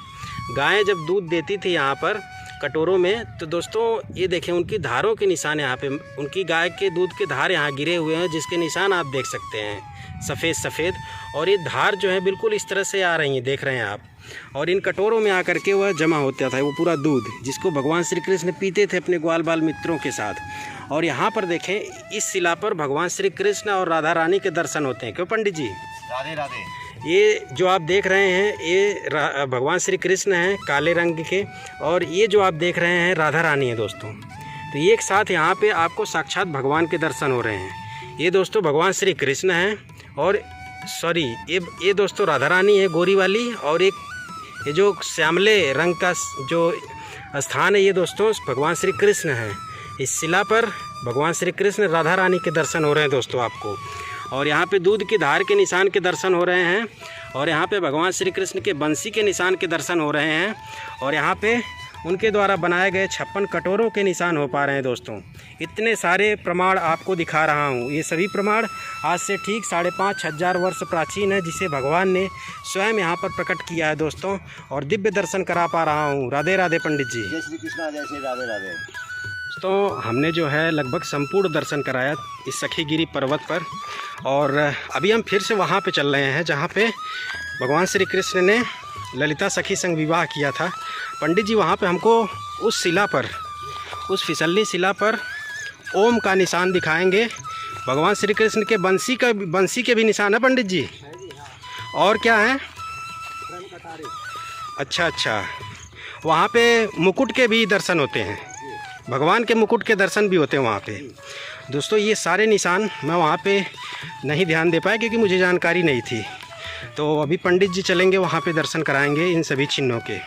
गायें जब दूध देती थी यहाँ पर कटोरों में, तो दोस्तों ये देखें उनकी धारों के निशान यहाँ पे, उनकी गाय के दूध के धार यहाँ गिरे हुए हैं, जिसके निशान आप देख सकते हैं सफ़ेद सफ़ेद। और ये धार जो है बिल्कुल इस तरह से आ रही हैं, देख रहे हैं आप। और इन कटोरों में आकर के वह जमा होता था वो पूरा दूध, जिसको भगवान श्री कृष्ण पीते थे अपने ग्वाल बाल मित्रों के साथ। और यहाँ पर देखें इस शिला पर भगवान श्री कृष्ण और राधा रानी के दर्शन होते हैं। क्यों पंडित जी? राधे राधे। ये जो आप देख रहे हैं ये भगवान श्री कृष्ण हैं काले रंग के, और ये जो आप देख रहे हैं राधा रानी है दोस्तों। तो ये एक साथ यहाँ पे आपको साक्षात भगवान के दर्शन हो रहे हैं। ये दोस्तों भगवान श्री कृष्ण हैं, और सॉरी ये दोस्तों राधा रानी है गोरी वाली, और एक ये जो श्यामले रंग का जो स्थान है ये दोस्तों भगवान श्री कृष्ण हैं। इस शिला पर भगवान श्री कृष्ण राधा रानी के दर्शन हो रहे हैं दोस्तों आपको। और यहाँ पे दूध की धार के निशान के दर्शन हो रहे हैं, और यहाँ पे भगवान श्री कृष्ण के बंसी के निशान के दर्शन हो रहे हैं, और यहाँ पे उनके द्वारा बनाए गए 56 कटोरों के निशान हो पा रहे हैं दोस्तों। इतने सारे प्रमाण आपको दिखा रहा हूँ। ये सभी प्रमाण आज से ठीक 5,500 वर्ष प्राचीन है, जिसे भगवान ने स्वयं यहाँ पर प्रकट किया है दोस्तों, और दिव्य दर्शन करा पा रहा हूँ। राधे राधे पंडित जी। जय श्री कृष्णा, जय श्री राधे राधे। तो हमने जो है लगभग संपूर्ण दर्शन कराया इस सखीगिरी पर्वत पर, और अभी हम फिर से वहाँ पे चल रहे हैं जहाँ पे भगवान श्री कृष्ण ने ललिता सखी संग विवाह किया था। पंडित जी वहाँ पे हमको उस शिला पर, उस फिसलनी शिला पर ओम का निशान दिखाएंगे। भगवान श्री कृष्ण के बंसी के भी निशान है पंडित जी, और क्या है? अच्छा, वहाँ पे मुकुट के भी दर्शन होते हैं, भगवान के मुकुट के दर्शन भी होते हैं वहाँ पे दोस्तों। ये सारे निशान मैं वहाँ पे नहीं ध्यान दे पाया क्योंकि मुझे जानकारी नहीं थी। तो अभी पंडित जी चलेंगे वहाँ पे, दर्शन कराएंगे इन सभी चिन्हों के।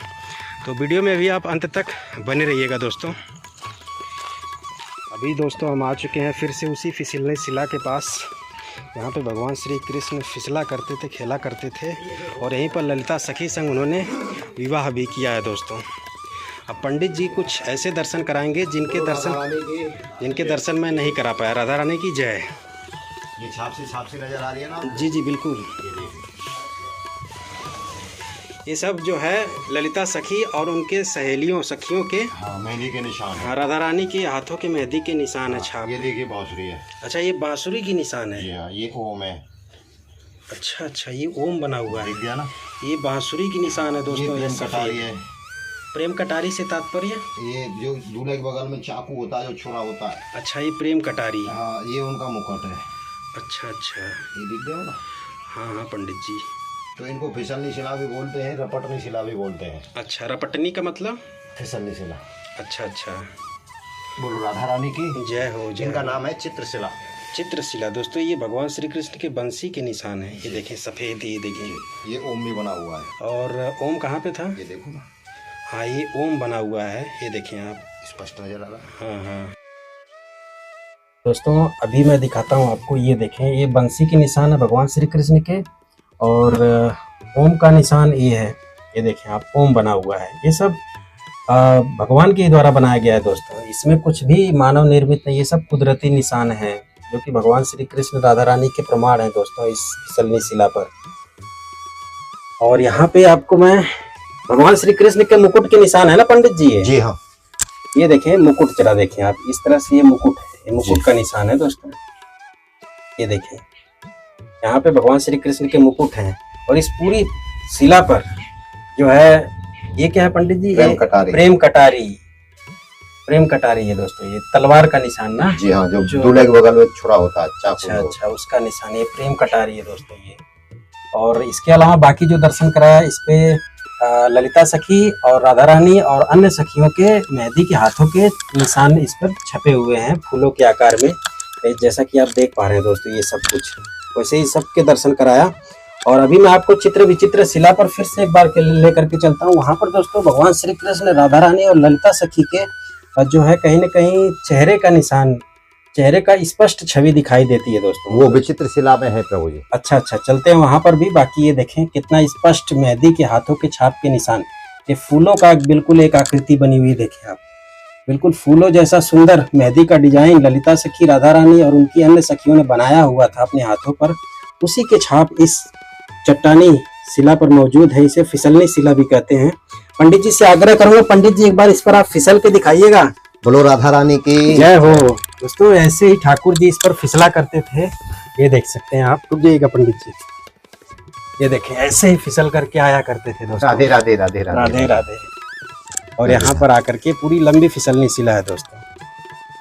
तो वीडियो में भी आप अंत तक बने रहिएगा दोस्तों। अभी दोस्तों हम आ चुके हैं फिर से उसी फिसलने शिला के पास, यहाँ पे भगवान श्री कृष्ण फिसला करते थे, खेला करते थे, और यहीं पर ललिता सखी संग उन्होंने विवाह भी किया है दोस्तों। अब पंडित जी कुछ ऐसे दर्शन कराएंगे जिनके दर्शन मैं नहीं करा पाया। राधा रानी की जय। ये छाप से नजर आ रही है ना? जी बिल्कुल। ये सब जो है ललिता सखी और उनके सखियों के मेहंदी के निशान है। राधा रानी के हाथों के मेहंदी के निशान है छाप। ये देखिए बांसुरी है। अच्छा, ये बांसुरी की निशान है। ये ओम है। अच्छा, ये ओम बना हुआ है। देख दिया ना? ये बांसुरी की निशान है दोस्तों। ये कटारी है। प्रेम कटारी से तात्पर्य? ये जो दूल्हे के बगल में चाकू होता है, जो छुरा होता है। अच्छा, ये प्रेम कटारी। हाँ, ये उनका मुकुट है। अच्छा, ये दिख गया ना? हाँ पंडित जी। तो इनको फिसलनी शिला भी बोलते हैं, रपटनी शिला भी बोलते हैं। अच्छा, रपटनी का मतलब? फिसलनी शिला। अच्छा। बोलो राधा रानी की जय हो। जिनका नाम है चित्रशिला। चित्रशिला दोस्तों, ये भगवान श्री कृष्ण के बंसी के निशान है। ये देखें सफ़ेद, ये देखें। ये ओम भी बना हुआ है। और ओम कहाँ पे था? ये देखो ना। हाँ, ये ओम बना हुआ है, ये देखें आप। स्पष्ट नजर आ रहा है। हाँ दोस्तों, अभी मैं दिखाता हूँ आपको। ये देखें, ये बंसी के निशान है भगवान श्री कृष्ण के, और ओम का निशान ये है। ये देखें आप, ओम बना हुआ है। ये सब भगवान के द्वारा बनाया गया है दोस्तों। इसमें कुछ भी मानव निर्मित नहीं, ये सब कुदरती निशान है जो कि भगवान श्री कृष्ण राधा रानी के प्रमाण है दोस्तों इस फिसलनी शिला पर। और यहाँ पे आपको मैं भगवान श्री कृष्ण के मुकुट के निशान है ना पंडित जी? ये जी हाँ। ये देखें मुकुट, चला देखें आप, इस तरह से ये मुकुट है, ये मुकुट का निशान है दोस्तों। ये देखें, यहाँ पे भगवान श्री कृष्ण के मुकुट हैं, और इस पूरी शिला पर जो है ये क्या है पंडित जी? प्रेम कटारी। प्रेम कटारी है दोस्तों। ये तलवार का निशान ना? जी हाँ, जो दूल्हे के बगल में छुरा होता है, चाकू। अच्छा, उसका निशान। ये प्रेम कटारी है दोस्तों ये। और इसके अलावा बाकी जो दर्शन कराया, इस पे ललिता सखी और राधा रानी और अन्य सखियों के मेहंदी के हाथों के निशान इस पर छपे हुए हैं फूलों के आकार में, जैसा कि आप देख पा रहे हैं दोस्तों। ये सब कुछ वैसे ही सबके दर्शन कराया। और अभी मैं आपको चित्र विचित्र शिला पर फिर से एक बार लेकर के चलता हूँ। वहाँ पर दोस्तों भगवान श्री कृष्ण, राधा रानी और ललिता सखी के जो है कहीं न कहीं चेहरे का निशान, चेहरे का स्पष्ट छवि दिखाई देती है दोस्तों। वो विचित्र शिला में है प्रभु जी। अच्छा, चलते हैं वहां पर भी। बाकी ये देखें कितना स्पष्ट मेहंदी के हाथों के छाप के निशान। ये फूलों का बिल्कुल एक आकृति बनी हुई, देखें आप, बिल्कुल फूलों जैसा सुंदर मेहंदी का डिजाइन ललिता सखी, राधा रानी और उनकी अन्य सखियों ने बनाया हुआ था अपने हाथों पर। उसी के छाप इस चट्टानी शिला पर मौजूद है। इसे फिसलनी शिला भी कहते हैं। पंडित जी से आग्रह करूंगा, पंडित जी एक बार इस पर आप फिसल के दिखाइएगा। बोलो राधा रानी की जय हो। दोस्तों, ऐसे ही ठाकुर जी इस पर फिसला करते थे। ये देख सकते हैं आप, रुक जाइएगा पंडित जी। ये देखें, ऐसे ही फिसल करके आया करते थे दोस्तों। राधे राधे राधे राधे राधे। और यहाँ पर आकर के पूरी लंबी फिसलनी शिला है दोस्तों।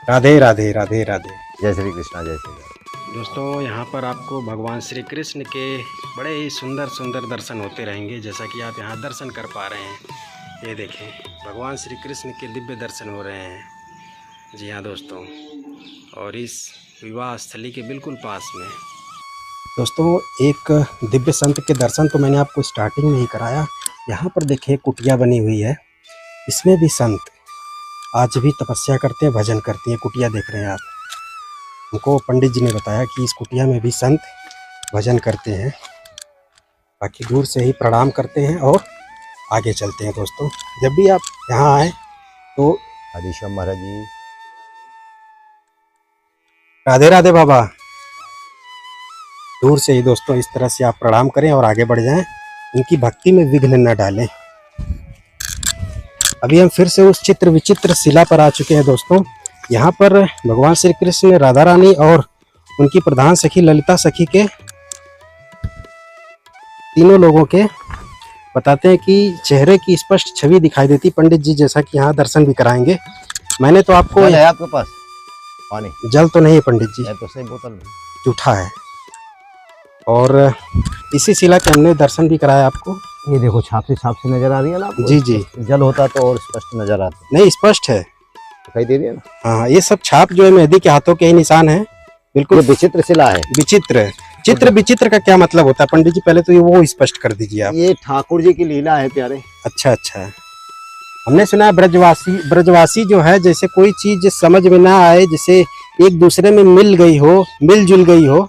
राधे राधे राधे राधे। जय श्री कृष्णा, जय श्री कृष्ण। दोस्तों, यहाँ पर आपको भगवान श्री कृष्ण के बड़े ही सुंदर सुंदर दर्शन होते रहेंगे, जैसा कि आप यहाँ दर्शन कर पा रहे हैं। ये देखें, भगवान श्री कृष्ण के दिव्य दर्शन हो रहे हैं। जी हाँ दोस्तों, और इस विवाह स्थली के बिल्कुल पास में दोस्तों एक दिव्य संत के दर्शन तो मैंने आपको स्टार्टिंग में ही कराया। यहाँ पर देखिए कुटिया बनी हुई है, इसमें भी संत आज भी तपस्या करते हैं, भजन करते हैं। कुटिया देख रहे हैं आप, हमको पंडित जी ने बताया कि इस कुटिया में भी संत भजन करते हैं। बाकी दूर से ही प्रणाम करते हैं और आगे चलते हैं दोस्तों। जब भी आप यहाँ आए तो आदिश्याम महाराज जी, राधे राधे बाबा। दूर से ही दोस्तों इस तरह से आप प्रणाम करें और आगे बढ़ जाएं, इनकी भक्ति में विघ्न न डालें। अभी हम फिर से उस चित्र विचित्र शिला पर आ चुके हैं दोस्तों। यहाँ पर भगवान श्री कृष्ण ने राधा रानी और उनकी प्रधान सखी ललिता सखी के तीनों लोगों के बताते हैं कि चेहरे की स्पष्ट छवि दिखाई देती। पंडित जी जैसा कि यहाँ दर्शन भी कराएंगे। मैंने तो आपको जल है आपके पास? पानी जल तो नहीं है पंडित जी, है तो सही बोतल में। जूठा है। और इसी शिला के हमने दर्शन भी कराया आपको। ये देखो छाप से नजर आ रही है ना आपको? जी जी, जल होता तो और स्पष्ट नजर आता। नहीं स्पष्ट है, दिखाई दे रही है ना? हाँ ये सब छाप जो है मेहंदी के हाथों के ही निशान है। बिल्कुल ये विचित्र शिला है। विचित्र। चित्र विचित्र का क्या मतलब होता है पंडित जी? पहले तो ये वो स्पष्ट कर दीजिए आप। ये ठाकुर जी की लीला है प्यारे। अच्छा अच्छा, हमने सुना है ब्रजवासी जो है, जैसे कोई चीज समझ में ना आए, जैसे एक दूसरे में मिल गई हो, मिलजुल गई हो,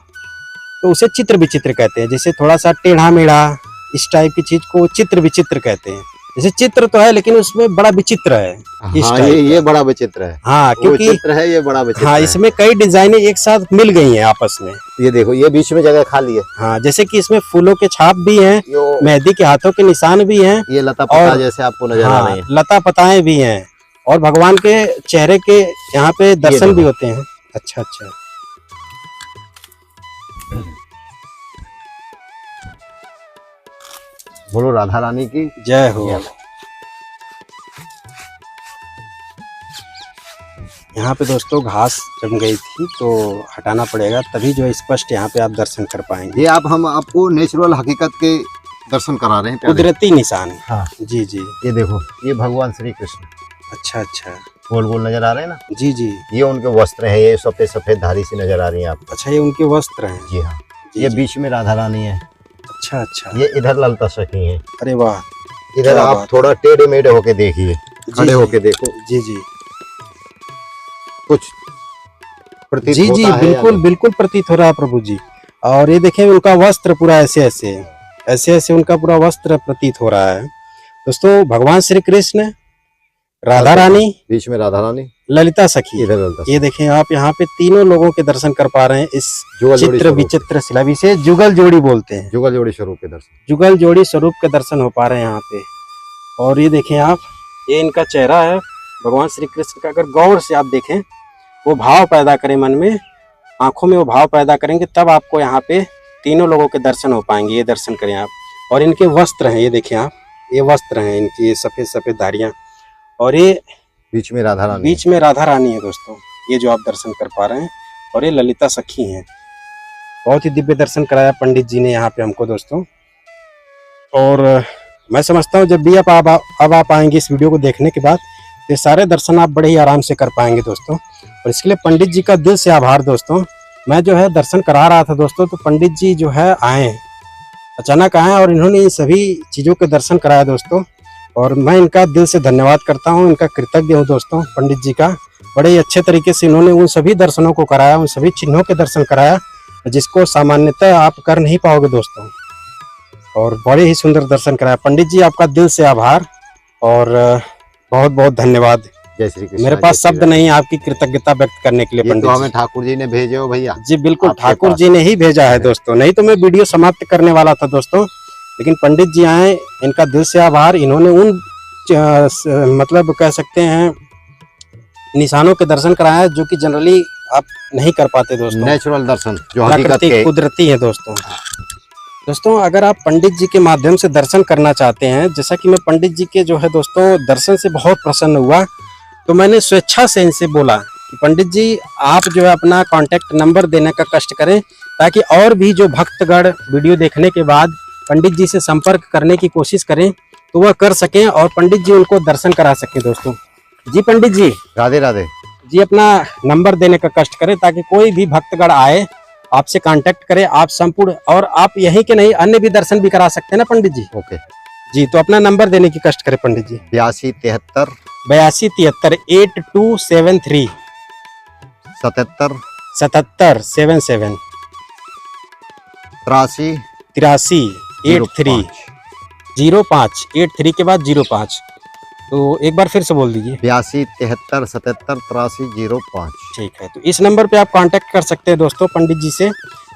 तो उसे चित्र विचित्र कहते हैं। जैसे थोड़ा सा टेढ़ा मेढ़ा इस टाइप की चीज को चित्र विचित्र कहते हैं। जैसे चित्र तो है लेकिन उसमें बड़ा विचित्र है इस हाँ, टाइप ये बड़ा विचित्र है। हाँ क्योंकि चित्र है, ये बड़ा विचित्र हाँ है। इसमें कई डिजाइनें एक साथ मिल गई हैं आपस में। ये देखो, ये बीच में जगह खाली है। हाँ जैसे कि इसमें फूलों के छाप भी हैं, मेहंदी के हाथों के निशान भी हैं, ये लता पता और जैसे आपको नजर आ हाँ रही है। लता पताएं भी हैं, और भगवान के चेहरे के यहाँ पे दर्शन भी होते हैं। अच्छा अच्छा, बोलो राधा रानी की जय हो। यहाँ पे दोस्तों घास जम गई थी तो हटाना पड़ेगा, तभी जो है स्पष्ट यहाँ पे आप दर्शन कर पाएंगे। ये हम आपको नेचुरल हकीकत के दर्शन करा रहे हैं प्यारे। कुदरती निशान। हाँ जी जी। ये देखो, ये भगवान श्री कृष्ण अच्छा अच्छा, गोल गोल नजर आ रहे हैं ना? जी जी। ये उनके वस्त्र है, ये सफेद सफेद धारी सी नजर आ रही है आपको। अच्छा ये उनके वस्त्र हैं? जी हाँ। जी, ये जी। बीच में राधा रानी है। अच्छा अच्छा, ये इधर ललिता सखी है। अरे वाह। इधर क्या आप बात। थोड़ा टेढ़े मेढ़े होके देखिए, खड़े जी, होके देखो, जी जी कुछ प्रतीत जी जी, होता है या बिल्कुल नहीं? बिल्कुल प्रतीत हो रहा है प्रभु जी। और ये देखें उनका वस्त्र पूरा ऐसे ऐसे उनका पूरा वस्त्र प्रतीत हो रहा है दोस्तों। भगवान श्री कृष्ण, राधा रानी, बीच में राधा रानी, ललिता सखी। इधर ललिता ये देखें आप यहाँ पे तीनों लोगों के दर्शन कर पा रहे हैं इस जुगल जोड़ी चित्र स्वरूप। विचित्र शिला, से जुगल जोड़ी बोलते हैं। जुगल जोड़ी स्वरूप के दर्शन। जुगल जोड़ी स्वरूप के दर्शन हो पा रहे हैं यहाँ पे। और ये देखें आप, ये इनका चेहरा है भगवान श्री कृष्ण का। अगर गौर से आप देखें, वो भाव पैदा करें मन में, आंखों में वो भाव पैदा करेंगे, तब आपको यहाँ पे तीनों लोगों के दर्शन हो पाएंगे। ये दर्शन करें आप। और इनके वस्त्र हैं, ये देखें आप, ये वस्त्र हैं इनकी, ये सफेद सफेद धारियां, और ये बीच में राधा रानी, बीच में राधा रानी है दोस्तों, ये जो आप दर्शन कर पा रहे हैं। और ये ललिता सखी हैं। बहुत ही दिव्य दर्शन कराया पंडित जी ने यहाँ पे हमको दोस्तों। और मैं समझता हूँ जब भी अब आप आएंगे इस वीडियो को देखने के बाद, ये सारे दर्शन आप बड़े ही आराम से कर पाएंगे दोस्तों। और इसके लिए पंडित जी का दिल से आभार दोस्तों। मैं जो है दर्शन करा रहा था दोस्तों, तो पंडित जी जो है आए, अचानक आए, और इन्होंने इन सभी चीज़ों के दर्शन कराया दोस्तों। और मैं इनका दिल से धन्यवाद करता हूँ, इनका कृतज्ञ हूँ दोस्तों पंडित जी का। बड़े ही अच्छे तरीके से इन्होंने उन सभी दर्शनों को कराया, उन सभी चिन्हों के दर्शन कराया जिसको सामान्यतः आप कर नहीं पाओगे दोस्तों। और बड़े ही सुंदर दर्शन कराया। पंडित जी आपका दिल से आभार और बहुत बहुत धन्यवाद। जय श्री कृष्ण। मेरे पास शब्द नहीं आपकी कृतज्ञता व्यक्त करने के लिए ये तो पंडित हमें जी। ठाकुर जी ने भेजे हो भैया। जी बिल्कुल, आपके ठाकुर पास। जी ने ही भेजा है दोस्तों, नहीं तो मैं वीडियो समाप्त करने वाला था दोस्तों, लेकिन पंडित जी आए, इनका दिल से आभार। इन्होंने उन मतलब कह सकते हैं निशानों के दर्शन कराया जो कि जनरली आप नहीं कर पाते दोस्तों। नेचुरल दर्शन जो हकीकत प्राकृतिक के। कुदरती है दोस्तों। अगर आप पंडित जी के माध्यम से दर्शन करना चाहते हैं, जैसा कि मैं पंडित जी के जो है दोस्तों दर्शन से बहुत प्रसन्न हुआ, तो मैंने स्वेच्छा से इनसे बोला कि पंडित जी आप जो है अपना कांटेक्ट नंबर देने का कष्ट करें, ताकि और भी जो भक्तगण वीडियो देखने के बाद पंडित जी से संपर्क करने की कोशिश करें तो वह कर सकें और पंडित जी उनको दर्शन करा सकें दोस्तों। जी पंडित जी, राधे राधे जी अपना नंबर देने का कष्ट करें ताकि कोई भी भक्तगण आए आपसे कांटेक्ट करे, आप संपूर्ण, और आप यहीं के नहीं अन्य भी दर्शन भी करा सकते हैं ना पंडित जी। ओके जी, तो अपना नंबर देने की कष्ट करें पंडित जी। 82 73 82 73 82 73 77 77 77 83 83 83 05 83 के बाद 05। तो एक बार फिर से बोल दीजिए। 82 73 77 83 05। ठीक है, तो इस नंबर पे आप कांटेक्ट कर सकते हैं दोस्तों पंडित जी से।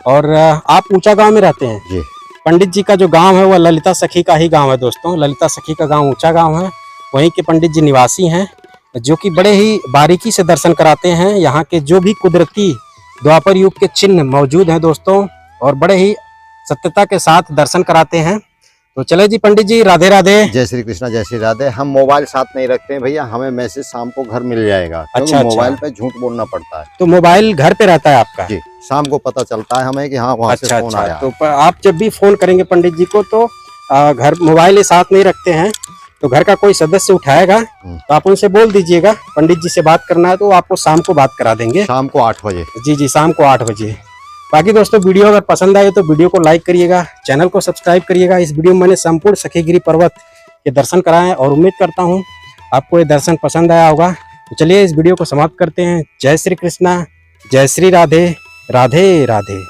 और आप ऊंचा गांव में रहते हैं जी। पंडित जी का जो गांव है वह ललिता सखी का ही गांव है दोस्तों। ललिता सखी का गांव ऊंचा गांव है, वहीं के पंडित जी निवासी हैं, जो कि बड़े ही बारीकी से दर्शन कराते हैं। यहाँ के जो भी कुदरती द्वापर युग के चिन्ह मौजूद हैं दोस्तों, और बड़े ही सत्यता के साथ दर्शन कराते हैं। तो चले जी पंडित जी, राधे राधे। जय श्री कृष्णा, जय श्री राधे। हम मोबाइल साथ नहीं रखते हैं भैया, हमें मैसेज शाम को घर मिल जाएगा। अच्छा, मोबाइल पे झूठ बोलना पड़ता है। तो मोबाइल घर पे रहता है आपका? जी, शाम को पता चलता है हमें कि हाँ वहाँ से फोन आया। तो आप जब भी फोन करेंगे पंडित जी को तो घर मोबाइल साथ नहीं रखते हैं, तो घर का कोई सदस्य उठाएगा तो आप उनसे बोल दीजिएगा पंडित जी से बात करना है, तो आपको शाम को बात करा देंगे। शाम को 8 बजे। जी जी, शाम को 8 बजे। बाकी दोस्तों वीडियो अगर पसंद आए तो वीडियो को लाइक करिएगा, चैनल को सब्सक्राइब करिएगा। इस वीडियो में मैंने संपूर्ण सखीगिरी पर्वत के दर्शन कराए और उम्मीद करता हूँ आपको ये दर्शन पसंद आया होगा। तो चलिए इस वीडियो को समाप्त करते हैं। जय श्री कृष्णा, जय श्री राधे, राधे राधे।